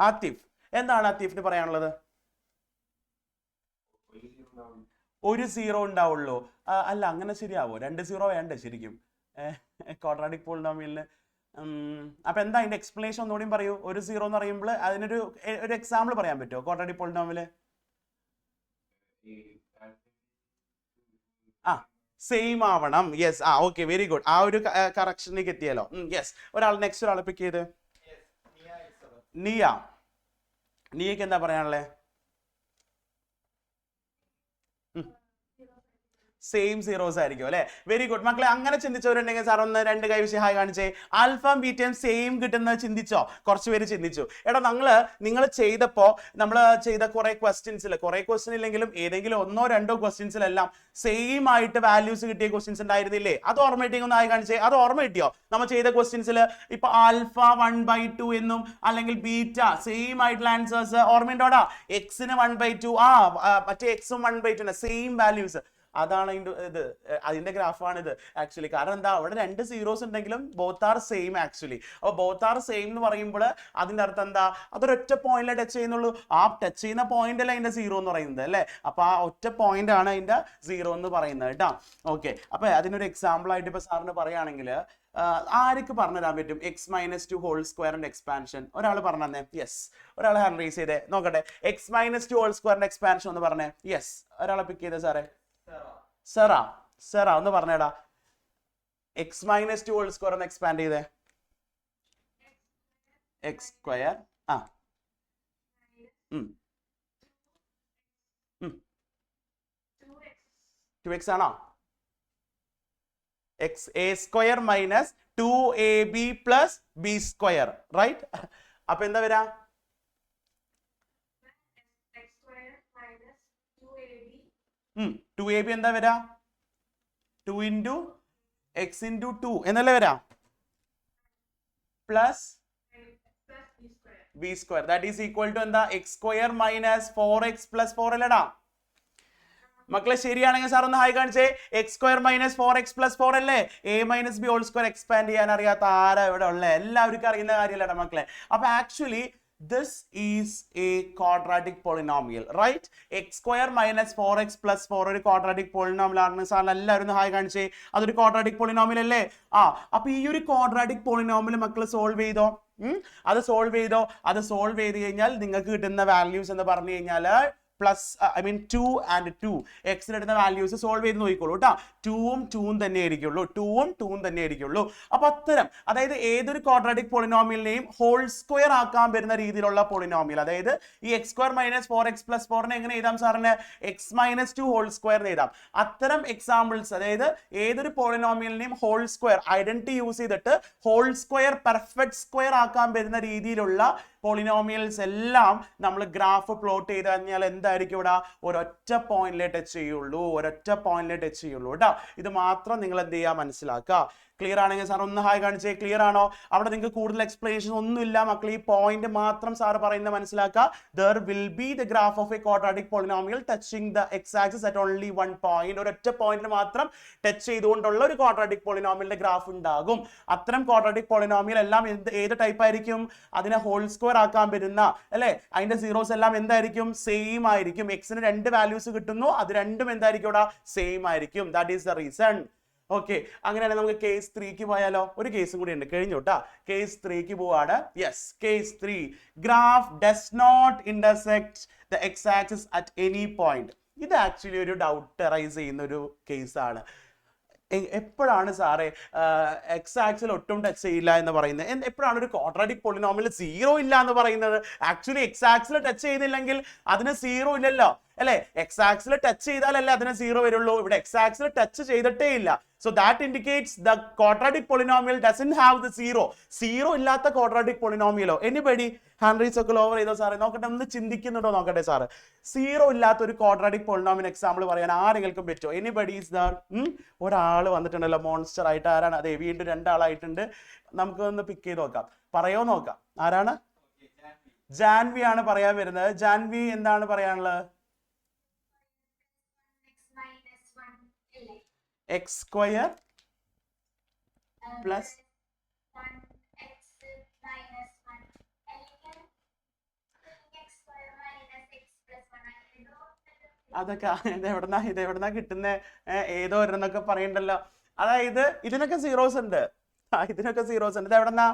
ആത്തിഫ്, എന്താണ് ആത്തിഫിന് പറയാനുള്ളത്? ഒരു സീറോ ഉണ്ടാവുള്ളൂ. അല്ല, അങ്ങനെ ശരിയാവോ? 2 സീറോ വേണ്ടേ ശരിക്കും ക്വാഡ്രാറ്റിക് പോളിനോമിയലിന്? അപ്പൊ എന്താ അതിന്റെ എക്സ്പ്ലനേഷൻ ഒന്നുകൂടി പറയൂ. ഒരു സീറോ എന്ന് പറയുമ്പോൾ അതിനൊരു എക്സാമ്പിൾ പറയാൻ പറ്റുമോ ക്വാഡ്രാറ്റിക് പോളിനോമിയൽ? സെയിം ആവണം. Yes, okay, very good. ആ ഒരു കറക്ഷനിലേക്ക് എത്തിയല്ലോ. യെസ്. നെക്സ്റ്റ് ഒരാളെ പിക്ക് ചെയ്ത്. നിയക്ക് എന്താ പറയാനുള്ളത്? സെയിം സീറോസ് ആയിരിക്കും അല്ലെ? വെരി ഗുഡ് മക്കളെ. അങ്ങനെ ചിന്തിച്ചവരുണ്ടെങ്കിൽ സാർ ഒന്ന് 2 കൈ വിഷയം ഹായ് കാണിച്ചേ. ആൽഫയും ബീറ്റയും സെയിം കിട്ടുന്നത് ചിന്തിച്ചോ? കുറച്ച് പേര് ചിന്തിച്ചു. എടാ നിങ്ങൾ ചെയ്തപ്പോൾ നമ്മൾ ചെയ്ത കുറെ ക്വസ്റ്റ്യൻ ഇല്ലെങ്കിലും ഏതെങ്കിലും 1-2 ക്വസ്റ്റ്യൻസിലെല്ലാം സെയിം ആയിട്ട് വാല്യൂസ് കിട്ടിയ ക്വസ്റ്റ്യൻസ് ഉണ്ടായിരുന്നില്ലേ? അത് ഓർമ്മയിട്ടെങ്കിൽ ഒന്ന് ഹായ് കാണിച്ചേ. അത് ഓർമ്മ കിട്ടിയോ? നമ്മൾ ചെയ്ത ക്വസ്റ്റ്യൻസിൽ ഇപ്പൊ ആൽഫ 1/2 എന്നും അല്ലെങ്കിൽ ബീറ്റ സെയിം ആയിട്ടുള്ള ആൻസേഴ്സ് ഓർമ്മയുണ്ടോടാ? എക്സിന് 1/2, മറ്റേ എക്സും 1/2 സെയിം വാല്യൂസ്. അതാണ് അതിന്റെ ഗ്രാഫാണ് ഇത് ആക്ച്വലി. കാരണം എന്താ, അവിടെ 2 സീറോസ് ഉണ്ടെങ്കിലും ബോത്ത് ആർ സെയിം ആക്ച്വലി. അപ്പോൾ ബോത്ത് ആർ സെയിം എന്ന് പറയുമ്പോൾ അതിന്റെ അർത്ഥം എന്താ? അതൊരൊറ്റ പോയിന്റിലെ ടച്ച് ചെയ്യുന്നുള്ളൂ. ആ ടച്ച് ചെയ്യുന്ന പോയിന്റ് അല്ല അതിന്റെ സീറോ എന്ന് പറയുന്നത് അല്ലേ? അപ്പൊ ആ ഒറ്റ പോയിന്റ് ആണ് അതിന്റെ സീറോ എന്ന് പറയുന്നത് കേട്ടോ. ഓക്കെ, അപ്പൊ അതിനൊരു എക്സാമ്പിൾ ആയിട്ട് ഇപ്പൊ സാറിന് പറയുകയാണെങ്കിൽ ആർക്ക് പറഞ്ഞു തരാൻ പറ്റും? x-2 ഹോൾ സ്ക്വയറിന്റെ എക്സ്പാൻഷൻ ഒരാൾ പറഞ്ഞു തന്നെ. യെസ്, ഒരാൾ ഹാൻഡ് റൈസ് ചെയ്തേ നോക്കട്ടെ. x-2 ഹോൾ സ്ക്വയറിന്റെ എക്സ്പാൻഷൻ ഒന്ന് പറഞ്ഞേ. യെസ്, ഒരാളെ പിക്ക് ചെയ്തേ സാറേ. സെറ ഒന്ന് പറഞ്ഞേടാ. x-2 ഹോൾ സ്ക്വയർ ഒന്ന് എക്സ്പാൻഡ് ചെയ്തേ. എക്സ് സ്ക്വയർ 2x ആണോ? a square minus 2ab plus b square, right? അപ്പൊ എന്താ വരാ? 2ab എന്താ വരാ? 2 into x into 2 എന്നല്ലേ വരാ? Plus b square that is equal to എന്താ? x square minus 4x plus 4 അല്ലേടാ? മക്കളെ ശരിയാണെങ്കിൽ സാർ ഒന്ന് ഹായ് കാണിച്ചേ. x square minus 4x plus 4 അല്ലേ? a minus b whole square expand ചെയ്യാൻ അറിയാത്ത ആരാ ഇവിടെ ഉള്ളത്? എല്ലാവർക്കും അറിയുന്ന കാര്യമല്ലേടാ മക്കളെ? അപ്പൊ actually this is a quadratic polynomial, right? x square minus 4x plus 4 ഒരു quadratic polynomial ആണ്. സാർ എല്ലാവരും ഹായ് കാണിച്ചേ. അതൊരു quadratic polynomial അല്ലേ? അപ്പൊ ഈ ഒരു quadratic polynomial മക്കൾ സോൾവ് ചെയ്തോ? അത് സോൾവ് ചെയ്ത് കഴിഞ്ഞാൽ നിങ്ങൾക്ക് കിട്ടുന്ന വാല്യൂസ് എന്ന് പറഞ്ഞു കഴിഞ്ഞാൽ പ്ലസ് ഐ മീൻ 2 and 2 എക്സിന് എടുത്ത വാല്യൂസ് സോൾവ് ചെയ്ത് നോക്കിക്കോളൂ കേട്ടോ. 2ഉം 2ഉം തന്നെ ആയിരിക്കുള്ളൂ. അപ്പൊ അത്തരം അതായത് ഏതൊരു ക്വാഡ്രാറ്റിക് പോളിനോമിയലിനെയും ഹോൾ സ്ക്വയർ ആക്കാൻ വരുന്ന രീതിയിലുള്ള പോളിനോമിയൽ, അതായത് ഈ x square minus 4x plus 4 എങ്ങനെ എഴുതാം സാറിന്? x മൈനസ് 2 ഹോൾ സ്ക്വയർ എഴുതാം. അത്തരം എക്സാമ്പിൾസ്, അതായത് ഏതൊരു പോളിനോമിയലിനെയും ഹോൾ സ്ക്വയർ ഐഡന്റിറ്റി യൂസ് ചെയ്തിട്ട് ഹോൾ സ്ക്വയർ പെർഫെക്റ്റ് സ്ക്വയർ ആക്കാൻ വരുന്ന രീതിയിലുള്ള പോളിനോമിയൽസ് എല്ലാം നമ്മൾ ഗ്രാഫ് പ്ലോട്ട് ചെയ്ത് കഴിഞ്ഞാൽ എന്തായിരിക്കും ഇവിടെ? ഒരൊറ്റ പോയിന്റിലെ ടച്ച് ചെയ്യുള്ളൂ കേട്ടോ. ഇത് മാത്രം നിങ്ങൾ എന്ത് ചെയ്യുക? മനസ്സിലാക്കുക. ക്ലിയർ ആണെങ്കിൽ സാർ ഒന്ന് ഹായ് കാണിച്ചേ. ക്ലിയർ ആണോ? അവിടെ നിങ്ങൾക്ക് കൂടുതൽ എക്സ്പ്ലനേഷൻ ഒന്നുമില്ല മക്കൾ, ഈ പോയിന്റ് മാത്രം സാർ പറയുന്നത് മനസ്സിലാക്കുക. there will be the graph of a quadratic polynomial touching the x-axis at only one point. ഒരൊറ്റ പോയിന്റിൽ മാത്രം ടച്ച് ചെയ്തുകൊണ്ടുള്ള ഒരു ക്വാഡ്രാറ്റിക് പോളിനോമിയലിന്റെ ഗ്രാഫ് ഉണ്ടാകും. അത്തരം ക്വാഡ്രാറ്റിക് പോളിനോമിയൽ എല്ലാം ഏത് ടൈപ്പ് ആയിരിക്കും? അതിനെ ഹോൾ സ്ക്വയർ ആക്കാൻ പറ്റുന്ന, അല്ലെ? അതിന്റെ സീറോസ് എല്ലാം എന്തായിരിക്കും? സെയിം ആയിരിക്കും. എക്സിന് 2 വാല്യൂസ് കിട്ടുന്നു, അത് രണ്ടും എന്തായിരിക്കും ഇവിടെ? സെയിം ആയിരിക്കും. That is the reason. Okay, അങ്ങനെയാണെങ്കിൽ നമുക്ക് കേസ് 3ക്ക് പോയാലോ? ഒരു കേസും കൂടി ഉണ്ട്, കഴിഞ്ഞു കേട്ടാ. കേസ് 3ക്ക് പോവാണ്. Yes, case 3. Graph does not intersect the X axis at any point. ഇത് ആക്ച്വലി ഒരു ഡൗട്ട് അറൈസ് ചെയ്യുന്ന ഒരു കേസാണ്. എപ്പോഴാണ് സാറേ എക്സ് ആക്സിൽ ഒട്ടും ടച്ച് ചെയ്യില്ല എന്ന് പറയുന്നത്? എപ്പോഴാണ് ഒരു ക്വാഡ്രാറ്റിക് പോളിനോമിയൽ 0 ഇല്ല എന്ന് പറയുന്നത്? ആക്ച്വലി എക്സ് ആക്സിൽ ടച്ച് ചെയ്തില്ലെങ്കിൽ അതിന് 0 ഇല്ലല്ലോ, അല്ലെ? എക്സ് ആക്സിൽ ടച്ച് ചെയ്താലല്ലേ അതിന് 0 വരുള്ളൂ. ഇവിടെ എക്സ് ആക്സിൽ ടച്ച് ചെയ്തിട്ടേ ഇല്ല. So that indicates the quadratic polynomial doesn't have the 0. 0 ഇല്ലാത്ത quadratic polynomial. Anybody hand raise ഒക്കെ ഓവർ ചെയ്തോ സാറേ? നോക്കട്ടെ, ഒന്ന് ചിന്തിക്കുന്നുണ്ടോ നോക്കട്ടെ സാറ്. 0 ഇല്ലാത്ത ഒരു quadratic polynomial എക്സാമ്പിൾ പറയാൻ ആരെങ്കിലും പറ്റുമോ? Anybody is there? ഒരാൾ വന്നിട്ടുണ്ടല്ലോ മോൺസ്റ്റർ ആയിട്ട്. ആരാണ്? അതെ, വീണ്ടും 2 ആളായിട്ടുണ്ട്. നമുക്ക് ഒന്ന് പിക്ക് ചെയ്ത് നോക്കാം. പറയോ നോക്കാം. ആരാണ്? ജാൻവി ആണ് പറയാൻ വരുന്നത്. ജാൻവി എന്താണ് പറയാനുള്ളത്? x square plus അതൊക്കെ ഇതെവിടുന്നാ കിട്ടുന്ന? ഏതോ ഒരെന്നൊക്കെ പറയണ്ടല്ലോ. അതായത് ഇതിനൊക്കെ സീറോസ് ഉണ്ട്. ഇതെവിടെന്നാ?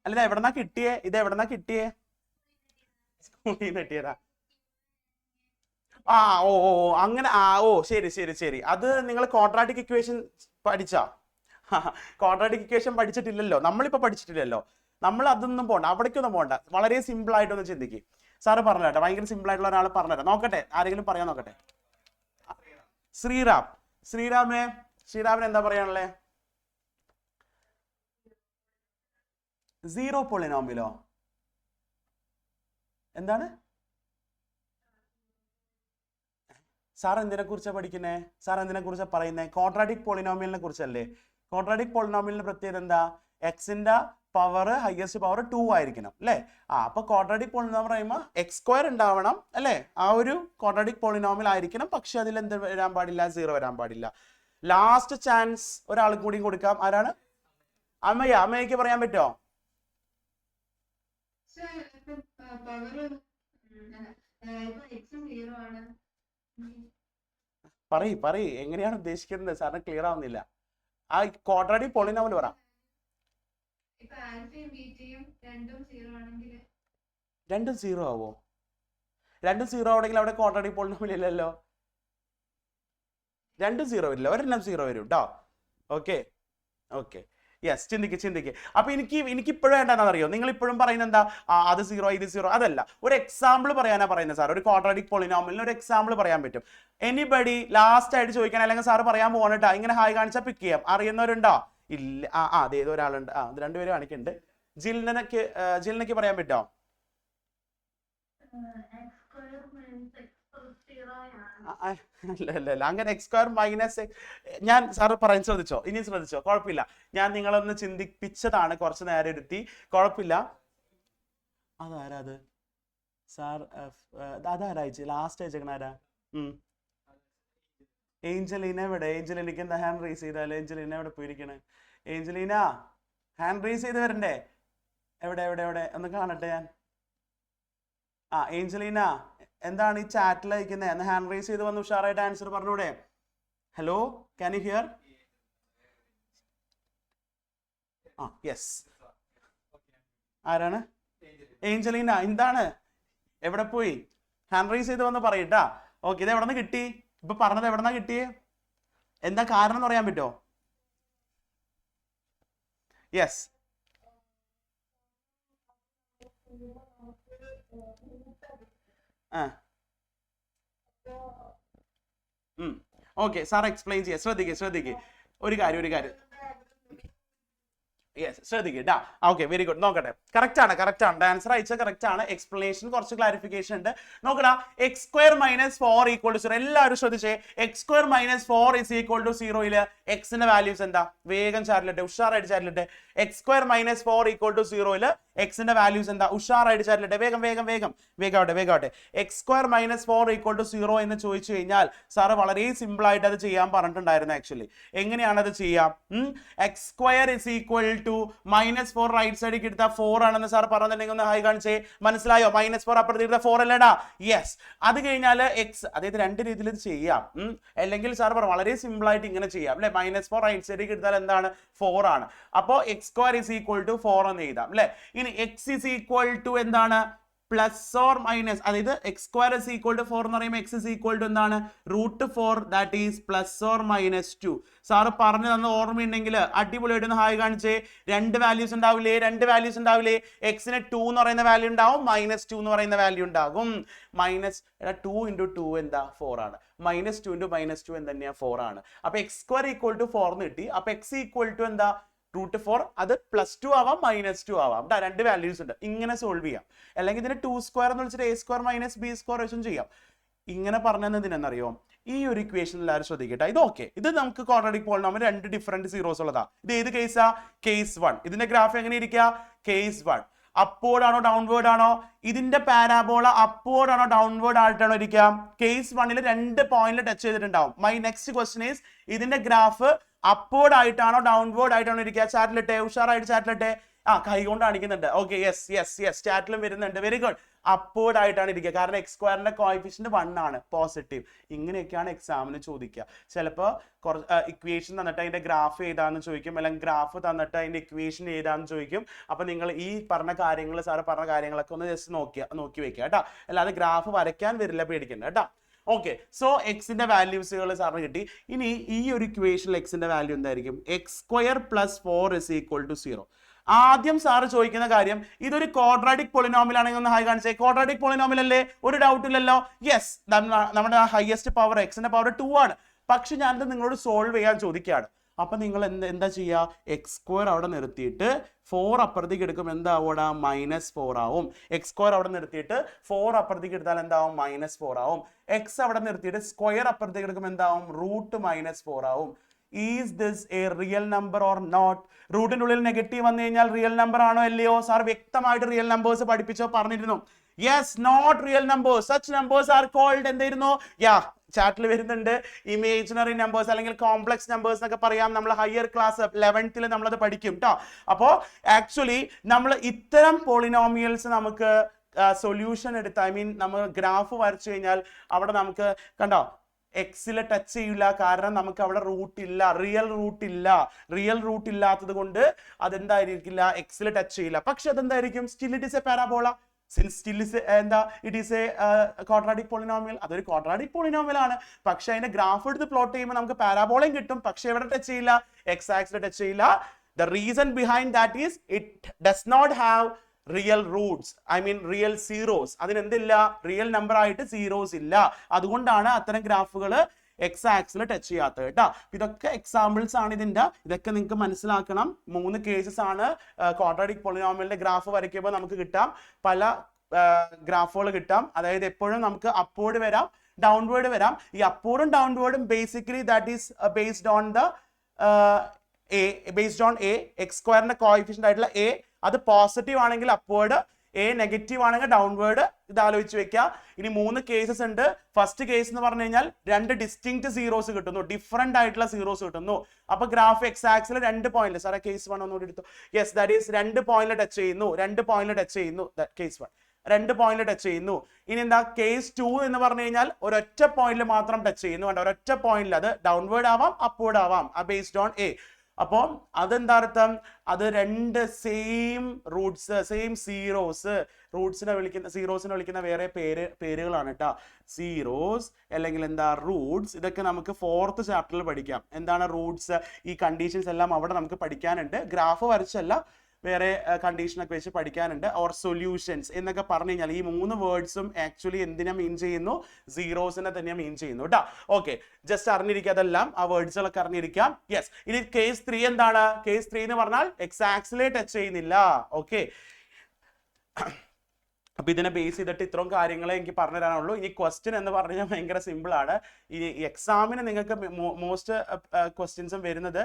അല്ല, ഇതെവിടെന്നാ കിട്ടിയേ? സ്കൂളിൽ നിന്ന് കിട്ടിയതാ? അങ്ങനെ. ശരി. അത് നിങ്ങൾ ക്വാഡ്രാറ്റിക് ഇക്വേഷൻ പഠിച്ചാ? ക്വാഡ്രാറ്റിക് ഇക്വേഷൻ പഠിച്ചിട്ടില്ലല്ലോ, നമ്മളിപ്പോ പഠിച്ചിട്ടില്ലല്ലോ. നമ്മൾ അതൊന്നും പോണ്ട, അവിടേക്കൊന്നും പോണ്ട. വളരെ സിമ്പിൾ ആയിട്ടൊന്ന് ചിന്തിക്കും. സാറ് പറഞ്ഞുതരാം, ഭയങ്കര സിമ്പിൾ ആയിട്ടുള്ള ഒരാൾ പറഞ്ഞുതരാം. നോക്കട്ടെ, ആരെങ്കിലും പറയാൻ നോക്കട്ടെ. ശ്രീറാമിന് എന്താ പറയാനുള്ളേ? 0 പോളിനോമിയലോ? എന്താണ് സാർ എന്തിനെ കുറിച്ചാണ് പഠിക്കുന്നത്? സാർ എന്തിനെ കുറിച്ചാണ് പറയുന്നത്? ക്വാഡ്രാറ്റിക് പോളിനോമിയലിനെ കുറിച്ചല്ലേ? ക്വാഡ്രാറ്റിക് പോളിനോമിയലിന്റെ പ്രത്യേകത എന്താ? എക്സിന്റെ പവർ, ഹയസ്റ്റ് പവർ 2 ആയിരിക്കണം, അല്ലേ? അപ്പൊ ക്വാഡ്രാറ്റിക് പോളിനോമിയൽ പറയുമ്പോൾ എക്സ് സ്ക്വയർ ഉണ്ടാവണം, അല്ലേ? ആ ഒരു ക്വാഡ്രാറ്റിക് പോളിനോമിയൽ ആയിരിക്കണം. പക്ഷെ അതിൽ എന്ത് വരാൻ പാടില്ല? 0 വരാൻ പാടില്ല. ലാസ്റ്റ് ചാൻസ് ഒരാൾ കൂടി കൊടുക്കാം. ആരാണ്? അമ്മയ്ക്ക് പറയാൻ പറ്റുമോ? പറയ് എങ്ങനെയാണ് ഉദ്ദേശിക്കുന്നത്? സാറിന് ക്ലിയർ ആവുന്നില്ല. ആ ക്വാഡ്രാറ്റിക് പോളിനോമിയൽ പറ. രണ്ടും 0 ആവോ? 0 ആവണമെങ്കിൽ അവിടെ ക്വാഡ്രാറ്റിക് പോളിനോമിയൽ ഇല്ലല്ലോ. 0 വരില്ല, ഒരെണ്ണം 0 വരും കേട്ടോ. ഓക്കെ. യെസ്, ചിന്തിക്ക്. അപ്പൊ എനിക്ക് ഇപ്പോഴും എന്താണെന്ന് അറിയോ, നിങ്ങൾ ഇപ്പോഴും പറയുന്നത് എന്താ, അത് 0 ഇത് 0, അതല്ല. ഒരു എക്സാമ്പിൾ പറയാനാ പറയുന്നത് സാർ. ഒരു ക്വാഡ്രാറ്റിക് പോളിനോമിയലിന് ഒരു എക്സാമ്പിൾ പറയാൻ പറ്റും. എനിബഡി ലാസ്റ്റ് ആയിട്ട് ചോദിക്കാൻ, അല്ലെങ്കിൽ സാർ പറയാൻ പോകണട്ടാ, ഇങ്ങനെ ഹായ് കാണിച്ചാൽ പിക്ക് ചെയ്യാം. അറിയുന്നവരുണ്ടോ? ഇല്ല. അതെ, ഏതോ ഒരാളുണ്ട്. ഇത് രണ്ടുപേരും കാണിക്കുന്നുണ്ട്. ജിൽനക്ക് പറയാൻ പറ്റോ? അല്ല, അങ്ങനെ x² മൈനസ്, ഞാൻ സാറ് പറയാൻ ശ്രദ്ധിച്ചോ, ഇനി ശ്രദ്ധിച്ചോ, കുഴപ്പമില്ല. ഞാൻ നിങ്ങളൊന്ന് ചിന്തിപ്പിച്ചതാണ്, കുറച്ച് നേരം ഇരുത്തി, കുഴപ്പമില്ല. അതാരാ അത് സാർ? അതാരാ ലാസ്റ്റ് അയച്ചേക്കണ ആരാ? ഏഞ്ചലീന എവിടെ? ഏഞ്ചലീനക്ക് എന്താ ഹാൻഡ് റേസ് ചെയ്താൽ? ഏഞ്ചലീന എവിടെ പോയിരിക്കണേ? ഏഞ്ചലീന ഹാൻഡ് റേസ് ചെയ്ത് വരണ്ടേ? എവിടെ ഒന്ന് കാണട്ടെ ഞാൻ. ഏഞ്ചലീന എന്താണ് ഈ ചാറ്റിൽ അയക്കുന്നത്? എന്ന് ഹാൻഡ് റേസ് ചെയ്ത് വന്ന് ഉഷാറായിട്ട് ആൻസർ പറഞ്ഞൂടെ? Hello, can you here? Yes. ആരാണ്? ഏഞ്ചലീന. എന്താണ്, എവിടെ പോയി? ഹാൻഡ് റേസ് ചെയ്ത് വന്ന് പറയട്ടാ. ഓക്കെ, ഇത് എവിടെ നിന്ന് കിട്ടി? ഇപ്പൊ പറഞ്ഞത് എവിടെന്നാ കിട്ടിയേ? എന്താ കാരണം എന്ന് പറയാൻ പറ്റുമോ? യെസ്. ഓക്കെ, സാർ എക്സ്പ്ലെയിൻ ചെയ്യാം. ശ്രദ്ധിക്ക് ഒരു കാര്യം. യെസ്, ശ്രദ്ധിക്കട്ടാ. Okay, very good. നോക്കട്ടെ, കറക്റ്റ് ആണ് ആൻസർ അയച്ചത്, കറക്റ്റ് ആണ്. എക്സ്പ്ലനേഷൻ കുറച്ച് ക്ലാരിഫിക്കേഷൻ ഉണ്ട്. നോക്കടാ, x² - 4 = 0. എല്ലാവരും ശ്രദ്ധിച്ചേ. x² - 4 = 0 എക്സിന്റെ വാല്യൂസ് എന്താ? വേഗം ചാറ്റിലിട്ടെ, ഉഷാറായിട്ട് ചാറ്റിലിട്ടെ. x² - 4 = 0 എക്സിന്റെ വാല്യൂസ് എന്താ? ഉഷാറായിട്ട് ചാറ്റിലിട്ടെ. വേഗാവട്ടെ. x² - 4 = 0 എന്ന് ചോദിച്ചു കഴിഞ്ഞാൽ സാറ് വളരെ സിമ്പിൾ ആയിട്ട് അത് ചെയ്യാൻ പറഞ്ഞിട്ടുണ്ടായിരുന്നു. ആക്ച്വലി എങ്ങനെയാണ് അത് ചെയ്യാം? x² = -4 റൈറ്റ് സൈഡിൽ എടുത്താൽ 4 ആണെന്ന് സാർ പറഞ്ഞിട്ടുണ്ടെങ്കിൽ ഒന്ന് ഹായ് കാണിച്ചേ. മനസ്സിലായോ? -4 അപ്പുറത്തേക്ക് എടുത്താൽ 4 അല്ലേടാ? യെസ്. അത് കഴിഞ്ഞാൽ x, അതായത് രണ്ട് രീതിയിൽ ഇത് ചെയ്യാം. അല്ലെങ്കിൽ സാർ പറഞ്ഞു വളരെ സിമ്പിൾ ആയിട്ട് ഇങ്ങനെ ചെയ്യാം അല്ലെ. -4 റൈറ്റ് സൈഡിൽ എടുത്താൽ എന്താണ്? 4 ആണ്. അപ്പോ x² = 4 എന്ന് എഴുതാം അല്ലെ. ഇനി x = എന്താണ്? പ്ലസ് ഓർ മൈനസ്, അതായത് x² = 4 എന്ന് പറയുമ്പോൾ x = എന്താണ്? √4, ദാറ്റ് ഈസ് +or-2. സാറ് പറഞ്ഞു തന്ന ഓർമ്മയുണ്ടെങ്കിൽ അടിപൊളിയായിട്ട് ഒന്ന് ഹായ് കാണിച്ചേ. രണ്ട് വാല്യൂസ് ഉണ്ടാവില്ലേ? എക്സിന് 2 എന്ന് പറയുന്ന വാല്യൂ ഉണ്ടാവും, -2 എന്ന് പറയുന്ന വാല്യൂ ഉണ്ടാകും. 2 × 2 എന്താ? 4 ആണ്. -2 × -2 എന്തെന്നെയാ? 4 ആണ്. അപ്പൊ x² = 4 എന്ന് കിട്ടി. അപ്പൊ x = എന്താ? √4. അത് +2 ആവാം, -2 ആവാം. രണ്ട് വാല്യൂസ് ഉണ്ട്. ഇങ്ങനെ സോൾവ് ചെയ്യാം. അല്ലെങ്കിൽ ഇതിനെ 2² എന്ന് വിളിച്ചിട്ട് a² - b² വെച്ചും ചെയ്യാം. ഇങ്ങനെ പറഞ്ഞത് എന്തിനാണെന്നറിയോ? ഈ ഒരു ഇക്വേഷൻ എല്ലാവരും ശ്രദ്ധിക്കട്ടെ. ഇത് ഓക്കെ, ഇത് നമുക്ക് ക്വാഡ്രാറ്റിക് പോളിനോമിയൽ രണ്ട് ഡിഫറെന്റ് സീറോസ് ഉള്ളതാ. ഇത് ഏത് കേസാ? കേസ് 1. ഇതിന്റെ ഗ്രാഫ് എങ്ങനെ ഇരിക്കുക? കേസ് 1 അപ്വേർഡ് ആണോ ഡൗൺവേർഡ് ആണോ? ഇതിന്റെ പാരാബോള അപ്വേർഡ് ആണോ ഡൗൺവേർഡ് ആയിട്ടാണോ ഇരിക്കുക? കേസ് 1 2 പോയിന്റിൽ ടച്ച് ചെയ്തിട്ടുണ്ടാവും. മൈ നെക്സ്റ്റ് ക്വസ്റ്റ്യൻ ഈസ്, ഇതിന്റെ ഗ്രാഫ് അപ്വേർഡ് ആയിട്ടാണോ ഡൗൺവേർഡ് ആയിട്ടാണോ ഇരിക്കുക? ചാറ്റിലിട്ടെ, ഉഷാറായിട്ട് ചാറ്റിലിട്ടെ. കൈ കൊണ്ട് കാണിക്കുന്നുണ്ട്. ഓക്കെ, യെസ് ചാറ്റിലും വരുന്നുണ്ട്. Very good. അപ്വേർഡ് ആയിട്ടാണ് ഇരിക്കുക. കാരണം x² കോഎഫിഷ്യന്റ് 1 ആണ്, പോസിറ്റീവ്. ഇങ്ങനെയൊക്കെയാണ് എക്സാമിന് ചോദിക്കുക. ചിലപ്പോൾ ഇക്വേഷൻ തന്നിട്ട് അതിന്റെ ഗ്രാഫ് ഏതാന്ന് ചോദിക്കും, അല്ലെങ്കിൽ ഗ്രാഫ് തന്നിട്ട് അതിന്റെ ഇക്വേഷൻ ഏതാന്ന് ചോദിക്കും. അപ്പൊ നിങ്ങൾ ഈ പറഞ്ഞ കാര്യങ്ങൾ, സാറ് പറഞ്ഞ കാര്യങ്ങളൊക്കെ ഒന്ന് ജസ്റ്റ് നോക്കി വെക്കുക കേട്ടോ. അല്ലാതെ ഗ്രാഫ് വരയ്ക്കാൻ വരില്ല, പേടിക്കണ്ട കേട്ടോ. ഓക്കെ, സോ എക്സിന്റെ വാല്യൂസുകൾ സാറിന് കിട്ടി. ഇനി ഈ ഒരു ഇക്വേഷനിൽ എക്സിന്റെ വാല്യൂ എന്തായിരിക്കും? x² + 4 = 0. ആദ്യം സാറ് ചോദിക്കുന്ന കാര്യം, ഇതൊരു ക്വാഡ്രാറ്റിക് പോളിനോമിയൽ ആണെങ്കിൽ ഒന്ന് ഹായ് കാണിച്ചേ. ക്വാഡ്രാറ്റിക് പോളിനോമിയൽ അല്ലേ? ഒരു ഡൗട്ട് ഇല്ലല്ലോ. യെസ്, നമ്മുടെ ഹയസ്റ്റ് പവർ എക്സിന്റെ പവർ 2 ആണ്. പക്ഷെ ഞാനത് നിങ്ങളോട് സോൾവ് ചെയ്യാൻ ചോദിക്കുകയാണ്. അപ്പൊ നിങ്ങൾ എന്താ ചെയ്യുക? x² അവിടെ നിർത്തിയിട്ട് 4 അപ്പുറത്തേക്ക് എടുക്കും, എന്താവൂടാ? -4 ആവും. x² അവിടെ നിർത്തിയിട്ട് 4 അപ്പുറത്തേക്ക് എടുത്താൽ എന്താവും? -4 ആവും. x അവിടെ നിർത്തിയിട്ട് സ്ക്വയർ അപ്പുറത്തേക്ക് എടുക്കും, എന്താവും? √-4 ആവും. Is this a real number or not? റൂട്ടിന്റെ ഉള്ളിൽ നെഗറ്റീവ് വന്നു കഴിഞ്ഞാൽ റിയൽ നമ്പർ ആണോ അല്ലയോ? സാർ വ്യക്തമായിട്ട് റിയൽ നമ്പേഴ്സ് പറഞ്ഞിരുന്നു. Yes, not real numbers. Such numbers are called എന്തായിരുന്നു? ചാറ്റിൽ വരുന്നുണ്ട്, ഇമേജിനറി നമ്പേഴ്സ് അല്ലെങ്കിൽ കോംപ്ലക്സ് നമ്പേഴ്സ് എന്നൊക്കെ പറയാം. നമ്മൾ ഹയർ ക്ലാസ് 11th നമ്മളത് പഠിക്കും കേട്ടോ. അപ്പോൾ ആക്ച്വലി നമ്മൾ ഇത്തരം പോളിനോമിയൽസ് നമുക്ക് സൊല്യൂഷൻ എടുത്ത്, നമ്മൾ ഗ്രാഫ് വരച്ചു കഴിഞ്ഞാൽ അവിടെ നമുക്ക് കണ്ടോ എക്സിൽ ടച്ച് ചെയ്യില്ല. കാരണം നമുക്ക് അവിടെ റൂട്ട് ഇല്ല, റിയൽ റൂട്ട് ഇല്ലാത്തത് കൊണ്ട് അതെന്തായിരിക്കില്ല? എക്സിൽ ടച്ച് ചെയ്യില്ല. പക്ഷെ അതെന്തായിരിക്കും? Still it is a parabola. It is a quadratic polynomial. അതൊരു ക്വാഡ്രാറ്റിക് പോളിനോമിയൽ ആണ്. പക്ഷെ അതിന്റെ ഗ്രാഫ് എടുത്ത് പ്ലോട്ട് ചെയ്യുമ്പോൾ നമുക്ക് പാരാബോളയും കിട്ടും. പക്ഷെ എവിടെ ടച്ച് ചെയ്യില്ല? എക്സ് ആക്സിൽ ടച്ച് ചെയ്യില്ല, The reason behind that is it does not have real roots, I mean real zeros. അതിന് എന്തില്ല, റിയൽ നമ്പർ ആയിട്ട് സീറോസ് ഇല്ല. അതുകൊണ്ടാണ് അത്തരം ഗ്രാഫുകൾ എക്സ് ആക്സിൽ ടച്ച് ചെയ്യാത്തത് കേട്ടോ. ഇതൊക്കെ എക്സാമ്പിൾസ് ആണ് ഇതിന്റെ. ഇതൊക്കെ നിങ്ങൾക്ക് മനസ്സിലാക്കണം. 3 കേസസ് ആണ് ക്വാഡ്രാറ്റിക് പോളിനോമിയലിന്റെ ഗ്രാഫ് വരയ്ക്കുമ്പോൾ നമുക്ക് കിട്ടാം. പല ഗ്രാഫുകൾ കിട്ടാം. അതായത് എപ്പോഴും നമുക്ക് അപ്വേർഡ് വരാം, ഡൗൺവേർഡ് വരാം. ഈ അപ്വേർഡും ഡൗൺവേർഡും basically that is based on the based on A. X സ്ക്വയറിന്റെ കോഎഫിഷ്യന്റ് ആയിട്ടുള്ള എ അത് പോസിറ്റീവ് ആണെങ്കിൽ അപ്വേർഡ്, എ നെഗറ്റീവ് ആണെങ്കിൽ ഡൗൺവേർഡ്. ഇത് ആലോചിച്ച് വെക്കുക. ഇനി 3 കേസസ് ഉണ്ട്. ഫസ്റ്റ് കേസ് എന്ന് പറഞ്ഞു കഴിഞ്ഞാൽ 2 ഡിസ്റ്റിങ്ക്ട് സീറോസ് കിട്ടുന്നു, ഡിഫറെന്റ് ആയിട്ടുള്ള സീറോസ് കിട്ടുന്നു. അപ്പൊ ഗ്രാഫ് എക്സ് ആക്സിൽ 2 പോയിന്റ്, സാറേ കേസ് 1 ഒന്നുകൂടി എടുത്തു. Yes, that is 2 point touch ചെയ്യുന്നു, 2 പോയിന്റ് ടച്ച് ചെയ്യുന്നു. കേസ് 1 2 പോയിന്റ് ടച്ച് ചെയ്യുന്നു. ഇനി എന്താ കേസ് 2 എന്ന് പറഞ്ഞു കഴിഞ്ഞാൽ ഒരൊറ്റ പോയിന്റിൽ മാത്രം ടച്ച് ചെയ്യുന്നു. വേണ്ട, ഒരൊറ്റ പോയിന്റിൽ അത് ഡൗൺവേർഡ് ആവാം, അപ്വേർഡ് ആവാം, ബേസ്ഡ് ഓൺ എ. അപ്പോൾ അതെന്താ അർത്ഥം? അത് 2 സെയിം റൂട്ട്സ്, സെയിം സീറോസ്. റൂട്ട്സിനെ വിളിക്കുന്ന വേറെ പേരുകളാണ് കേട്ടോ. സീറോസ് അല്ലെങ്കിൽ എന്താ റൂട്ട്സ്. ഇതൊക്കെ നമുക്ക് 4th ചാപ്റ്ററിൽ പഠിക്കാം. എന്താണ് റൂട്ട്സ്? ഈ കണ്ടീഷൻസ് എല്ലാം അവിടെ നമുക്ക് പഠിക്കാനുണ്ട്. ഗ്രാഫ് വരച്ചല്ല, വേറെ കണ്ടീഷനൊക്കെ വെച്ച് പഠിക്കാനുണ്ട്. ഓർ സൊല്യൂഷൻസ് എന്നൊക്കെ പറഞ്ഞു കഴിഞ്ഞാൽ ഈ 3 വേർഡ്സും ആക്ച്വലി എന്തിനാ മീൻ ചെയ്യുന്നു? സീറോസിനെ തന്നെ മീൻ ചെയ്യുന്നു കേട്ടോ. ഓക്കെ, ജസ്റ്റ് അറിഞ്ഞിരിക്കുക അതെല്ലാം, ആ വേർഡ്സുകളൊക്കെ അറിഞ്ഞിരിക്കാം. യെസ്, ഇനി കേസ് 3 എന്താണ്? കേസ് 3 എന്ന് പറഞ്ഞാൽ എക്സ് ആക്സിലെ ടച്ച് ചെയ്യുന്നില്ല. ഓക്കെ, അപ്പൊ ഇതിനെ ബേസ് ചെയ്തിട്ട് ഇത്രയും കാര്യങ്ങളെ എനിക്ക് പറഞ്ഞു തരാനുള്ളൂ. ഇനി ക്വസ്റ്റ്യൻ എന്ന് പറഞ്ഞു കഴിഞ്ഞാൽ ഭയങ്കര സിമ്പിൾ ആണ്. ഈ എക്സാമിന് നിങ്ങൾക്ക് മോസ്റ്റ് ക്വസ്റ്റ്യൻസും വരുന്നത്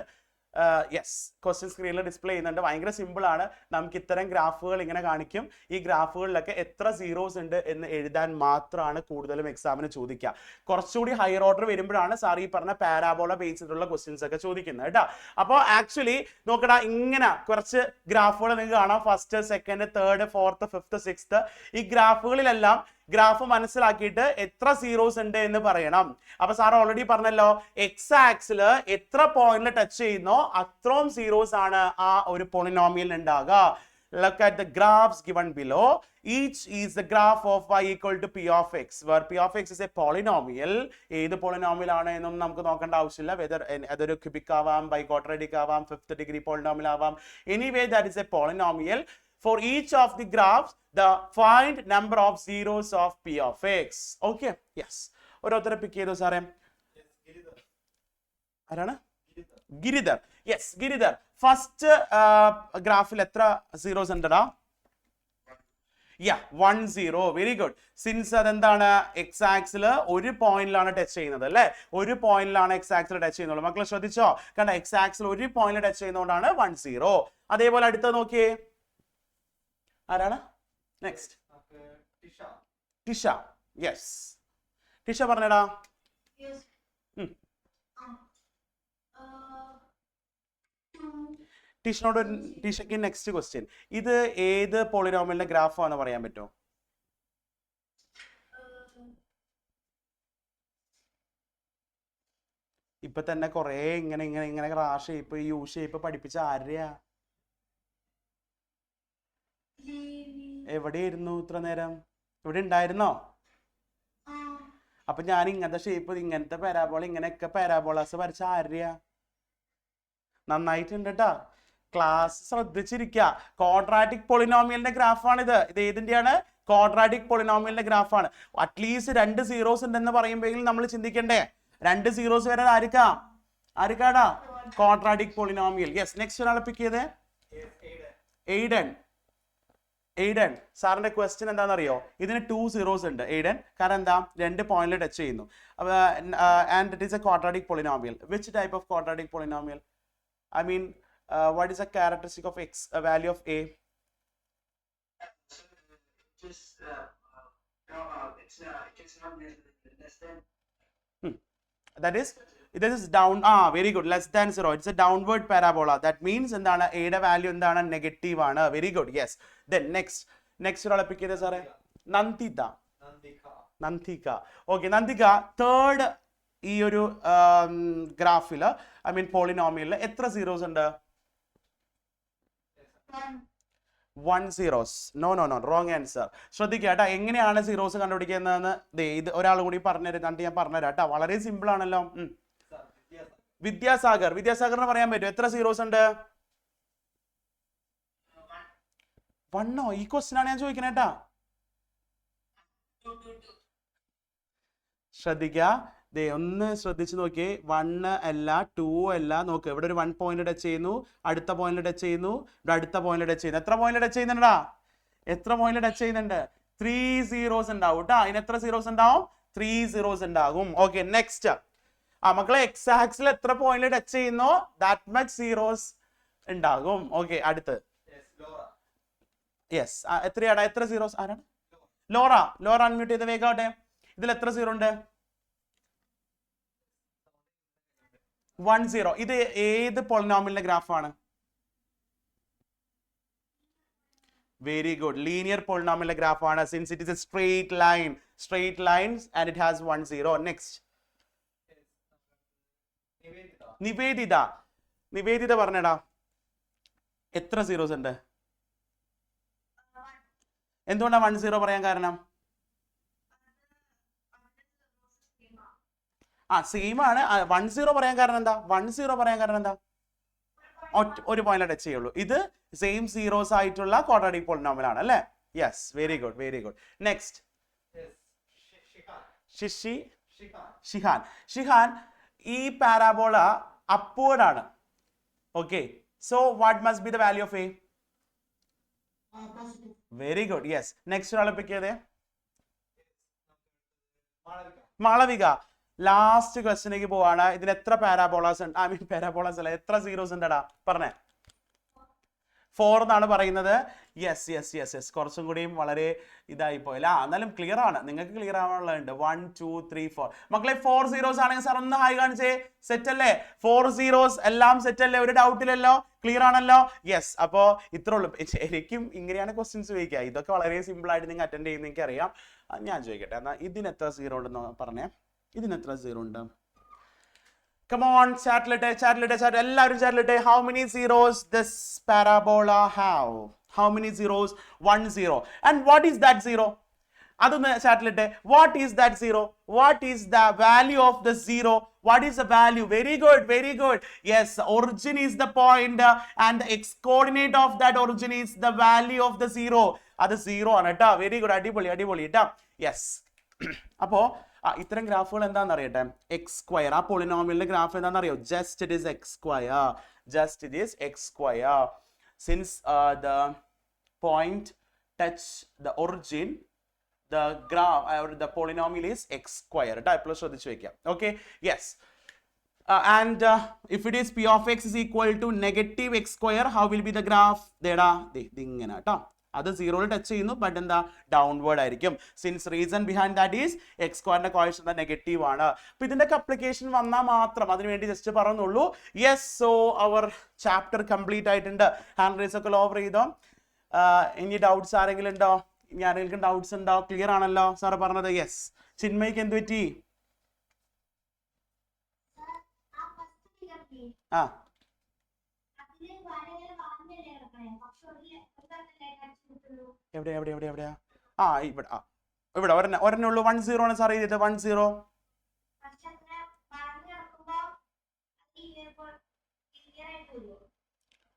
യെസ് ക്വസ്റ്റ്യൻ സ്ക്രീനിൽ ഡിസ്പ്ലേ ചെയ്യുന്നുണ്ട്. ഭയങ്കര സിമ്പിൾ ആണ്. നമുക്ക് ഇത്തരം ഗ്രാഫുകൾ ഇങ്ങനെ കാണിക്കും. ഈ ഗ്രാഫുകളിലൊക്കെ എത്ര സീറോസ് ഉണ്ട് എന്ന് എഴുതാൻ മാത്രമാണ് കൂടുതലും എക്സാമിന് ചോദിക്കുക. കുറച്ചുകൂടി ഹയർ ഓർഡർ വരുമ്പോഴാണ് സാർ ഈ പറഞ്ഞ പാരാബോള ബേസ് ചെയ്തിട്ടുള്ള ക്വസ്റ്റ്യൻസ് ഒക്കെ ചോദിക്കുന്നത് കേട്ടോ. അപ്പോൾ ആക്ച്വലി നോക്കടാ, ഇങ്ങനെ കുറച്ച് ഗ്രാഫുകൾ നിങ്ങൾക്ക് കാണാം. 1st, 2nd, 3rd, 4th, 5th, 6th. ഈ ഗ്രാഫുകളിലെല്ലാം ഗ്രാഫ് മനസ്സിലാക്കിയിട്ട് എത്ര സീറോസ് ഉണ്ട് എന്ന് പറയണം. അപ്പൊ സാർ ഓൾറെഡി പറഞ്ഞല്ലോ, എക്സ് ആക്സില് എത്ര പോയിന്റിൽ ടച്ച് ചെയ്യുന്നോ അത്രയും സീറോസ് ആണ് ആ ഒരു പോളിനോമിയൽ ഉണ്ടാകുക. Look at the graphs given below. Each is the graph of y equal to p of x, where p of x is a polynomial. ഏത് പോളിനോമിയൽ ആണ് എന്നും നമുക്ക് നോക്കേണ്ട ആവശ്യമില്ല. വെദർ അതൊരു ക്യൂബിക് ആവാം, ബൈ ക്വാഡ്രാറ്റിക് ആവാം, 5th degree പോളിനോമിയൽ ആവാം. Anyway, that is a polynomial. For each of the graphs, the find number of zeros of p of x. Okay, yes. ഓരോരുത്തരെ പിക്ക് ചെയ്തു സാറേ. ആരാണ്? ഗിരിധർ. യെസ്, ഗിരിധർ. ഫസ്റ്റ് ഗ്രാഫിൽ എത്ര സീറോസ് ഉണ്ടടാ? 1 0. Very good. സിൻസ് അതെന്താണ്, എക്സ് ആക്സിൽ ഒരു പോയിന്റിലാണ് ടച്ച് ചെയ്യുന്നത് അല്ലേ? ഒരു പോയിന്റിലാണ് എക്സ് ആക്സിൽ ടച്ച് ചെയ്യുന്നുള്ളൂ. മക്കളെ ശ്രദ്ധിച്ചോ? കാരണം എക്സ് ആക്സിൽ ഒരു പോയിന്റിൽ ടച്ച് ചെയ്യുന്നതുകൊണ്ടാണ് 1 0. അതേപോലെ അടുത്ത നോക്കിയേ, ആരാണ് next? Tisha. Yes, Tisha പറഞ്ഞടാ. ടിഷയ്ക്ക് next question. ഇത് ഏത് പോളിനോമിയലിന്റെ ഗ്രാഫ് ആണെന്ന് പറയാൻ പറ്റുമോ? ഇപ്പൊ തന്നെ കൊറേ ഇങ്ങനെ റാ ഷേപ്പ്, യു ഷേപ്പ് പഠിപ്പിച്ച ആരെയാ? എവിടെയായിരുന്നു ഇത്ര നേരം? ഇവിടെ ഉണ്ടായിരുന്നോ? അപ്പൊ ഞാൻ ഇങ്ങനത്തെ ഷേപ്പ്, ഇങ്ങനത്തെ പാരാബോള, ഇങ്ങനെയൊക്കെ പാരാബോളാസ് വരച്ച ആരെയാ? നന്നായിട്ടുണ്ട് കേട്ടാ. ക്ലാസ് ശ്രദ്ധിച്ചിരിക്കുക. ക്വാഡ്രാറ്റിക് പോളിനോമിയലിന്റെ ഗ്രാഫാണിത്. ഇത് ഏതിന്റെയാണ്? ക്വാഡ്രാറ്റിക് പോളിനോമിയലിന്റെ ഗ്രാഫാണ്. അറ്റ്ലീസ്റ്റ് 2 സീറോസ് ഉണ്ടെന്ന് പറയുമ്പോഴെങ്കിലും നമ്മൾ ചിന്തിക്കണ്ടേ? 2 സീറോസ് വരെ ആർക്കാടാ? Quadratic polynomial. യെസ്, നെക്സ്റ്റ് ഒരാളെ പിക്ക് ചെയ്തേ. എയ്ഡൻ. സാറിന്റെ ക്വസ്റ്റ്യൻ എന്താണെന്നറിയോ? ഇതിന് 2 സീറോസ് ഉണ്ട് എയ്ഡൻ. കാരണം എന്താ? 2 പോയിന്റിൽ ടച്ച് ചെയ്യുന്നു. And it is a quadratic polynomial. Which type of quadratic polynomial? I mean, what is a characteristic of x, a value of a? Just it's not less than. That is, this is down. Very good. Less than 0. It's a downward parabola. That means എന്താണ്? a യുടെ value എന്താണ്? Negative ആണ്. Very good. Yes. Then next ഒരാളെ pick ചെയ്തേ സാറേ. Nandika. Okay, Nandika third ഈ ഒരു ഗ്രാഫില്, I mean പോളിനോമിയലിൽ എത്ര സീറോസ് ഉണ്ട്? 1 zeros. No, wrong answer. ശ്രദ്ധിക്കുക കേട്ടോ. എങ്ങനെയാണ് സീറോസ് കണ്ടുപിടിക്കുന്നതെന്ന് ഇത് ഒരാൾ കൂടി പറഞ്ഞുതരാം. ഞാൻ പറഞ്ഞുതരാം കേട്ടോ. വളരെ സിമ്പിൾ ആണല്ലോ. വിദ്യാസാഗറിന് പറയാൻ പറ്റും എത്ര സീറോസ് ഉണ്ട്? 1 ഈ ക്വസ്റ്റ്യൻ ആണ് ഞാൻ ചോദിക്കണേട്ടാ. ശ്രദ്ധിക്കുക, ദേ ഒന്ന് ശ്രദ്ധിച്ചു നോക്കിയേ. 1 അല്ല 2 അല്ല, നോക്ക് ഇവിടെ ഒരു 1 പോയിന്റ് ടച്ച് ചെയ്യുന്നു, അടുത്ത പോയിന്റ് ടച്ച് ചെയ്യുന്നു, ഇവിടെ അടുത്ത പോയിന്റ് ടച്ച് ചെയ്യുന്നു. എത്ര പോയിന്റ് ടച്ച് ചെയ്യുന്നുണ്ടാ? എത്ര പോയിന്റ് ടച്ച് ചെയ്യുന്നുണ്ട്? 3 zeros ഉണ്ടാവും കേട്ടോ. അതിന് എത്ര സീറോസ് ഉണ്ടാവും? 3 zeros ഉണ്ടാകും. Okay, next. മക്കളെ എക്സ് ആക്സിൽ എത്ര പോയിന്റ് ടച്ച് ചെയ്യുന്നോ ദാറ്റ് മച്ച് സീറോസ് ഉണ്ടാകും. ഓക്കെ, അടുത്ത്. യെസ്, എത്രയാടാ? എത്ര സീറോസ്? ആരാണ്? ലോറ. ലോറ അൺമ്യൂട്ട് ചെയ്ത് വേഗാട്ടെ. ഇതിൽ എത്ര സീറോ ഉണ്ട്? 1 0. ഇത് ഏത് പോളിനോമിയലിന്റെ ഗ്രാഫാണ്? വെരി ഗുഡ്, ലീനിയർ പോളിനോമിയലിന്റെ ഗ്രാഫാണ്. Since it is a straight lines and it has 1 0. Next. Nivedita പറഞ്ഞടാ, എത്ര സീറോസ് ഉണ്ട്? എന്തുകൊണ്ടാണ് 1 0 പറയാൻ കാരണം? സെയിം ആണ്. 1 0 പറയാൻ കാരണം എന്താ? 1 0 പറയാൻ കാരണം എന്താ? ഒരു പോയിന്റ് ടച്ച് ചെയ്യുള്ളൂ. ഇത് സെയിം സീറോസ് ആയിട്ടുള്ള ക്വാഡ്രാറ്റിക് പോളിനോമിയൽ ആണ് അല്ലേ? Yes, very good, very good. Next. Shihan, ഈ പാരാബോള അപ്വേർഡ് ആണ്. Okay, so what must be the value of A? Very good, yes. Next ഒരാളെ പിക്ക് ചെയ്തേ. മാളവിക. ലാസ്റ്റ് ക്വസ്റ്റ്യനിലേക്ക് പോവാണ്. ഇതിന് എത്ര പാരാബോളാസ് ഉണ്ട്? പാരാബോളാസ് അല്ല, എത്ര സീറോസ് ഉണ്ടടാ പറഞ്ഞേ? 4 എന്നാണ് പറയുന്നത്. യെസ്. കുറച്ചും കൂടിയും വളരെ ഇതായി പോയല്ല. എന്നാലും ക്ലിയർ ആണ്, നിങ്ങൾക്ക് ക്ലിയർ ആവാനുള്ളതുണ്ട്. 1 2 3 4. മക്കളെ 4 zeros ആണെങ്കിൽ സാർ ഒന്ന് ഹായ് കാണിച്ചേ. സെറ്റ് അല്ലേ? 4 zeros എല്ലാം സെറ്റ് അല്ലേ? ഒരു ഡൗട്ടില്ലല്ലോ? ക്ലിയർ ആണല്ലോ? യെസ്. അപ്പോൾ ഇത്രേ ഉള്ളൂ. ശരിക്കും ഇങ്ങനെയാണ് ക്വസ്റ്റ്യൻസ് ചോദിക്കുക. ഇതൊക്കെ വളരെ സിമ്പിൾ ആയിട്ട് നിങ്ങൾ അറ്റൻഡ് ചെയ്യുന്ന എനിക്ക് അറിയാം. ഞാൻ ചോദിക്കട്ടെ, എന്നാൽ ഇതിന് എത്ര സീറോ ഉണ്ടെന്ന് പറഞ്ഞേ. ഇതിന് എത്ര സീറോ ഉണ്ട്? Come on, chat. എല്ലാവരും chat. How many zeros this parabola have? How many zeros? 1 0. And what is that zero? അതൊന്ന് chat. What is that zero? What is the value of the zero? What is the value? Very good. Yes, origin is the point and the x coordinate of that origin is the value of the zero. അത് 0 ആണ് കേട്ടോ. Very good, അടിപൊളി കേട്ടോ. Yes. അപ്പോൾ ഇത്തരം ഗ്രാഫുകൾ എന്താണെന്ന് അറിയട്ടെ? X square. ആ പോളിനോമിയലിന്റെ ഗ്രാഫ് എന്താണെന്ന് അറിയോ? Just it is X square. Since the point touch the origin, the polynomial is x square. എപ്പോഴും ശ്രദ്ധിച്ചു വെക്കാം. Okay, yes. And if it is p of x is equal to negative x square, how will be the graph? ഇങ്ങനെ കേട്ടോ. അത് 0 touch ചെയ്യുന്നു, but എന്താ? Downward ആയിരിക്കും. Since reason behind that is x സ്ക്വയറിന്റെ കോഎഫിഷ്യന്റ് നെഗറ്റീവ് ആണ്. അപ്പൊ ഇതിന്റെ അപ്ലിക്കേഷൻ വന്നാൽ മാത്രം അതിനുവേണ്ടി ജസ്റ്റ് പറഞ്ഞുള്ളൂ. Yes, so our chapter complete ആയിട്ടുണ്ട്. ഹാൻഡ് റൈസ് ഒക്കെ ഓവർ ചെയ്തോ. ഇനി ഡൗട്ട്സ് ആരെങ്കിലും ഉണ്ടോ? ഇനി ആരെങ്കിലും ഡൗട്ട്സ് ഉണ്ടോ? ക്ലിയർ ആണല്ലോ സാറ് പറഞ്ഞത്? യെസ്. ചിന്മയ്ക്ക് എന്ത് പറ്റി? എവിടെയാ? ഇവിടെ ഒരെണ്ണേ ഉള്ളൂ. 1 0 ആണ് സാർ ചെയ്തത്. 1 0.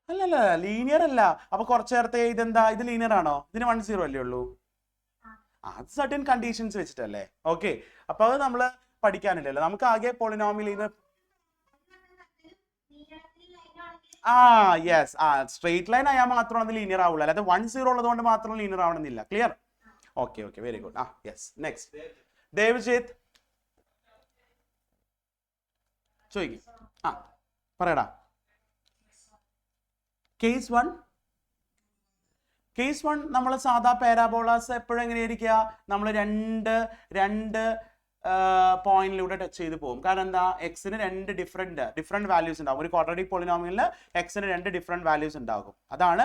അല്ലല്ല, ലീനിയർ അല്ല. അപ്പൊ കുറച്ച് നേരത്തെ ഇതെന്താ? ഇത് ലീനിയർ ആണോ? ഇതിന് 1 0 അല്ലേ ഉള്ളൂ? അത് സർട്ടൻ കണ്ടീഷൻസ് വെച്ചിട്ടല്ലേ? ഓക്കെ, അപ്പൊ അത് നമ്മൾ പഠിക്കാനില്ലല്ലോ. നമുക്ക് ആകെ പോളിനോമിയൽ യെസ്, സ്ട്രെയിറ്റ് ലൈൻ ആയാൽ മാത്രമാണ് അത് ലീനിയർ ആവുള്ളൂ. അല്ലാതെ 1 0 ഉള്ളത് കൊണ്ട് മാത്രം ലീനിയർ ആവണമെന്നില്ല. Clear? Okay, very good. Yes. Next. Devajith ചോദിക്കും. പറയടാ. കേസ് 1 നമ്മൾ സാധാ പാരാബോളാസ് എപ്പോഴും എങ്ങനെയായിരിക്കുക? നമ്മൾ രണ്ട് പോയിന്റിലൂടെ ടച്ച് ചെയ്ത് പോകും. കാരണം എന്താ? എക്സിന് 2 ഡിഫറെന്റ് വാല്യൂസ് ഉണ്ടാകും. ഒരു ക്വാഡ്രാറ്റിക് പോളിനോമിയലിൽ എക്സിന് 2 ഡിഫറെന്റ് വാല്യൂസ് ഉണ്ടാകും. അതാണ്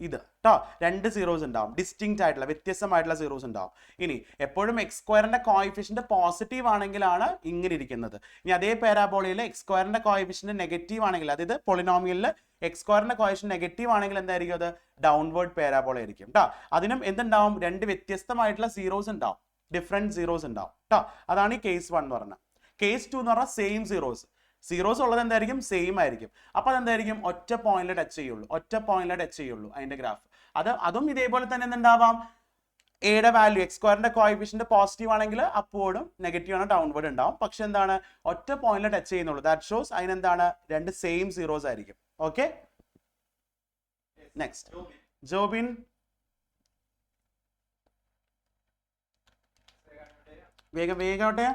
ഇത് കേട്ടോ. 2 സീറോസ് ഉണ്ടാവും, ഡിസ്റ്റിങ്ക്റ്റ് ആയിട്ടുള്ള വ്യത്യസ്തമായിട്ടുള്ള സീറോസ് ഉണ്ടാവും. ഇനി എപ്പോഴും എക്സ് സ്ക്വയറിന്റെ കോഎഫിഷ്യന്റ് പോസിറ്റീവ് ആണെങ്കിലാണ് ഇങ്ങനെ ഇരിക്കുന്നത്. ഇനി അതേ പാരാബോളയിൽ എക്സ് സ്ക്വയറിന്റെ കോഎഫിഷ്യന്റ് നെഗറ്റീവ് ആണെങ്കിൽ, അതായത് പോളിനോമിയലിൽ എക്സ് സ്ക്വയറിന്റെ കോഎഫിഷ്യന്റ് നെഗറ്റീവ് ആണെങ്കിൽ എന്തായിരിക്കും? അത് ഡൗൺവേർഡ് പാരാബോള ആയിരിക്കും കേട്ടോ. അതിനും എന്തുണ്ടാവും? 2 വ്യത്യസ്തമായിട്ടുള്ള സീറോസ് ഉണ്ടാവും, ഡിഫറെന്റ് സീറോസ് ഉണ്ടാവും കേട്ടോ. അതാണ് ഈ കേസ് 1 എന്ന് പറഞ്ഞത്. കേസ് 2 എന്ന് പറഞ്ഞാൽ സെയിം സീറോസ്. സീറോസ് ഉള്ളത് എന്തായിരിക്കും? സെയിം ആയിരിക്കും. അപ്പോൾ അതെന്തായിരിക്കും? ഒറ്റ പോയിന്റിൽ ടച്ച് ചെയ്യുള്ളൂ അതിന്റെ ഗ്രാഫ്. അതും ഇതേപോലെ തന്നെ എന്തുണ്ടാവാം? എയുടെ വാല്യൂ എക്സ് സ്ക്വയറിന്റെ കോഎഫിഷ്യന്റ് പോസിറ്റീവ് ആണെങ്കിൽ അപ്വേർഡും നെഗറ്റീവ് ആണ് ഡൗൺവേർഡ് ഉണ്ടാവും. പക്ഷെ എന്താണ്? ഒറ്റ പോയിന്റിൽ ടച്ച് ചെയ്യുന്നുള്ളൂ. ദാറ്റ് ഷോസ് അതിനെന്താണ്? രണ്ട് സെയിം സീറോസ് ആയിരിക്കും. Okay, next Jobin. വേഗം വേഗോട്ടെ.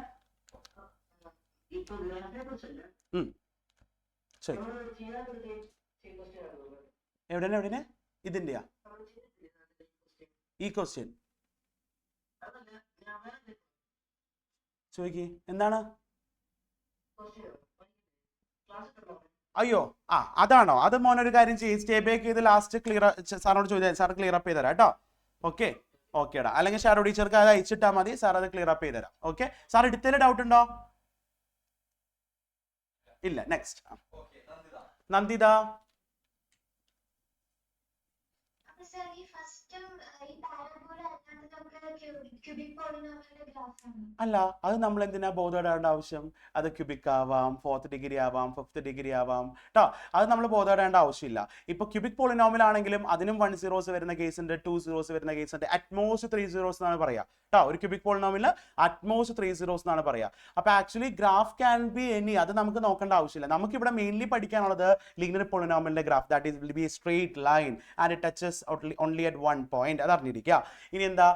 ശരി, എവിടെയാണ് ഇതിന്റെയാ ഈ ക്വസ്റ്റ്യൻ ചോദിക്ക് എന്താണ്? അയ്യോ അതാണോ? അത് മോനൊരു കാര്യം ചെയ്യും, സ്റ്റേ ബാക്ക് ചെയ്ത് ലാസ്റ്റ് ക്ലിയർ സാറിനോട് ചോദിച്ചാൽ സാർ ക്ലിയർ അപ്പ് ചെയ്ത് തരാം കേട്ടോ. ഓക്കേടാ, അല്ലെങ്കിൽ ഷാഡോ ടീച്ചർക്ക് അത് അയച്ചിട്ടാൽ മതി, സാർ അത് ക്ലിയർ അപ്പ് ചെയ്ത് തരാം. ഓക്കെ, സാർ എടുത്തതിൽ ഡൗട്ട് ഉണ്ടോ? ഇല്ല. നെക്സ്റ്റ് നന്ദിത. അല്ല, അത് നമ്മൾ എന്തിനാ ബോധപ്പെടേണ്ട ആവശ്യം? അത് ക്യൂബിക് ആവാം, 4th ഡിഗ്രി ആവാം, 5th ഡിഗ്രി ആവാം കേട്ടോ. അത് നമ്മൾ ബോധപ്പെടേണ്ട ആവശ്യമില്ല. ഇപ്പൊ ക്യൂബിക് പോളിനോമിൽ ആണെങ്കിലും അതിനും 1 zeros വരുന്ന കേസ് ഉണ്ട്, 2 zeros വരുന്ന കേസ് ഉണ്ട്, അറ്റ്മോസ്റ്റ് 3 zeros എന്നാണ് പറയാ കേട്ടോ. ഒരു ക്യൂബിക് പോളിനോമിൽ അറ്റ്മോസ്റ്റ് 3 zeros എന്നാണ് പറയാ. അപ്പൊ actually graph can be any, അത് നമുക്ക് നോക്കേണ്ട ആവശ്യമില്ല. നമുക്ക് ഇവിടെ മെയിൻലി പഠിക്കാനുള്ളത് ലീനിയർ പോളിനോമിലിന്റെ graph, that is will be a straight line and it touches only at 1 point. അത് അറിഞ്ഞിരിക്കുക. ഇനി എന്താ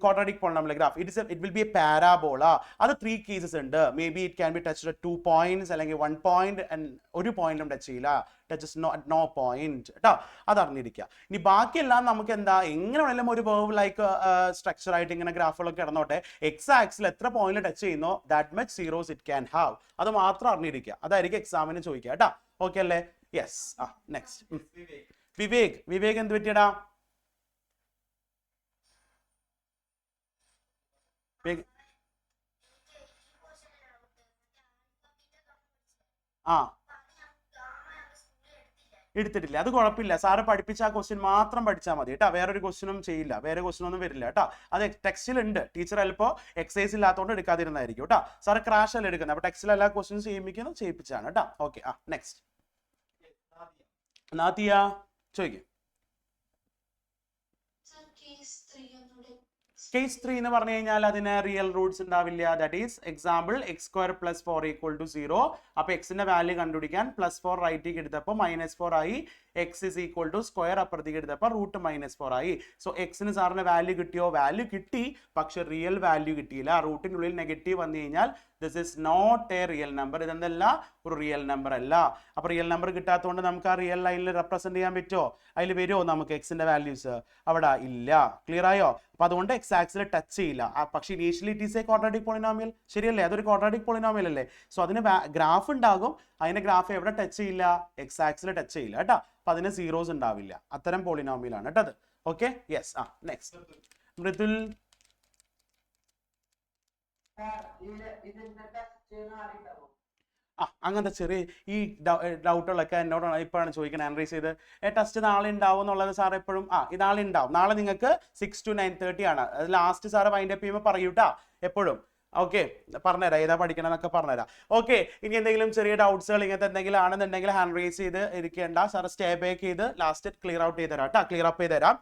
quadratic polynomial graph, it will be a parabola. അത് 3 cases ഉണ്ട്. Maybe it can be touched at 2 points അല്ലെങ്കിൽ 1 point and ഒരു പോയിന്റും touch ചെയ്യില്ല, ടച്ചസ് നോ പോയിന്റ് കേട്ടോ. അത് അറിഞ്ഞിരിക്കുക. ഇനി ബാക്കിയെല്ലാം നമുക്ക് എന്താ എങ്ങനെ വേണമെങ്കിലും ഒരു വേവ് ലൈക്ക് സ്ട്രക്ചർ ആയിട്ട് ഇങ്ങനെ ഗ്രാഫുകളൊക്കെ കിടന്നോട്ടെ, എക്സ് ആക്സിൽ എത്ര പോയിന്റ് ടച്ച് ചെയ്യുന്നോ that much zeros it can have. അത് മാത്രം അറിഞ്ഞിരിക്കുക. അതായിരിക്കും എക്സാമിന് ചോദിക്കുക കേട്ടോ. ഓക്കെ അല്ലേ? യെസ്. നെക്സ്റ്റ് വിവേക് എന്ത് പറ്റിയടാ? എടുത്തിട്ടില്ല, അത് കുഴപ്പമില്ല. സാറ് പഠിപ്പിച്ച ആ ക്വസ്റ്റ്യൻ മാത്രം പഠിച്ചാൽ മതി കേട്ടോ. വേറൊരു ക്വസ്റ്റ്യനും ചെയ്യില്ല, വേറെ ക്വസ്റ്റ്യൻ ഒന്നും വരില്ല കേട്ടോ. അത് ടെക്സ്റ്റിലുണ്ട്. ടീച്ചർ ചിലപ്പോൾ എക്സസൈസ് ഇല്ലാത്തതുകൊണ്ട് എടുക്കാതിരുന്നായിരിക്കും കേട്ടോ. സാറ് ക്രാഷ് അല്ല എടുക്കുന്നത്, അപ്പോൾ ടെക്സ്റ്റിൽ എല്ലാ ക്വസ്റ്റ്യൻസ് ചെയ്യിപ്പിച്ചാണ് കേട്ടോ. ഓക്കെ, നെക്സ്റ്റ് നാദിയ ചോദിക്കും. കേസ് 3 എന്ന് പറഞ്ഞു കഴിഞ്ഞാൽ അതിന് റിയൽ റൂട്ട്സ് ഉണ്ടാവില്ല. That is example x square plus 4 equal to 0. അപ്പൊ എക്സിന്റെ വാല്യൂ കണ്ടുപിടിക്കാൻ +4 റൈറ്റിലേക്ക് എടുത്തപ്പോൾ -4 ആയി. X is equal to square അപ്പുറത്തേക്ക് എടുത്തപ്പോൾ √-4 ആയി. സോ എക്സിന് സാറിന് വാല്യൂ കിട്ടിയോ? വാല്യൂ കിട്ടി, പക്ഷെ റിയൽ വാല്യൂ കിട്ടിയില്ല. റൂട്ടിനുള്ളിൽ നെഗറ്റീവ് വന്നു കഴിഞ്ഞാൽ this is not a real number. ഇതെന്തല്ല, ഒരു റിയൽ നമ്പർ അല്ല. അപ്പൊ റിയൽ നമ്പർ കിട്ടാത്തതുകൊണ്ട് നമുക്ക് ആ റിയൽ ലൈനിൽ റെപ്രസെന്റ് ചെയ്യാൻ പറ്റുമോ? അതിൽ വരുമോ നമുക്ക് എക്സിന്റെ വാല്യൂസ്? അവിടെ ഇല്ല. ക്ലിയർ ആയോ? അപ്പൊ അതുകൊണ്ട് എക്സ് ആക്സിൽ ടച്ച് ചെയ്യില്ല. പക്ഷേ initially it is a quadratic polynomial, ശരിയല്ലേ? അതൊരു ക്വാഡ്രാറ്റിക് പോളിനോമിയൽ അല്ലേ? സോ അതിന് ഗ്രാഫ് ഉണ്ടാകും. അതിന്റെ ഗ്രാഫ് എവിടെ ടച്ച് ചെയ്യില്ല? എക്സ് ആക്സിൽ ടച്ച് ചെയ്യില്ല കേട്ടോ. അപ്പൊ അതിന് സീറോസ് ഉണ്ടാവില്ല. അത്തരം പോളിനോമിയൽ ആണ് കേട്ടോ അത്. Okay, yes. നെക്സ്റ്റ് മൃദുൽ. അങ്ങനത്തെ ചെറിയ ഈ ഡൗട്ടുകളൊക്കെ എന്നോടാണ് ഇപ്പോഴാണ് ചോദിക്കുന്നത്, അനലൈസ് ചെയ്ത് ടെസ്റ്റ് നാളെ ഉണ്ടാവും എന്നുള്ളത് സാർ എപ്പോഴും ഇത് നാളെ ഉണ്ടാവും. നാളെ നിങ്ങൾക്ക് 6 to 9:30 ആണ്. അത് ലാസ്റ്റ് സാറ് വൈൻഡ് അപ്പ് ചെയ്യുമ്പോൾ പറയൂട്ടാ എപ്പോഴും. ഓക്കെ, പറഞ്ഞുതരാം ഏതാ പഠിക്കണം എന്നൊക്കെ പറഞ്ഞുതരാം. ഓക്കെ, ഇനി എന്തെങ്കിലും ചെറിയ ഡൗട്ട്സുകൾ ഇങ്ങനത്തെ എന്തെങ്കിലും ആണെന്നുണ്ടെങ്കിൽ ഹാൻഡ് റേസ് ചെയ്ത് ഇരിക്കേണ്ട. സാർ സ്റ്റേ ബാക്ക് ചെയ്ത് ലാസ്റ്റ് ക്ലിയർ ഔട്ട് ചെയ്ത് തരാം കേട്ടോ. ക്ലിയർ അപ്പ് ചെയ്ത് തരാം,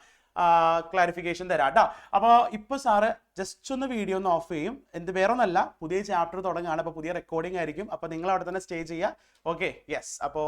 ക്ലാരിഫിക്കേഷൻ തരാം കേട്ടോ. അപ്പോൾ ഇപ്പോൾ സാറ് ജസ്റ്റ് ഒന്ന് വീഡിയോ ഒന്ന് ഓഫ് ചെയ്യും. വേറെ ഒന്നല്ല, പുതിയ ചാപ്റ്റർ തുടങ്ങുകയാണ്. അപ്പോൾ പുതിയ റെക്കോർഡിംഗ് ആയിരിക്കും. അപ്പോൾ നിങ്ങൾ അവിടെ തന്നെ സ്റ്റേ ചെയ്യുക. Okay, yes. അപ്പോൾ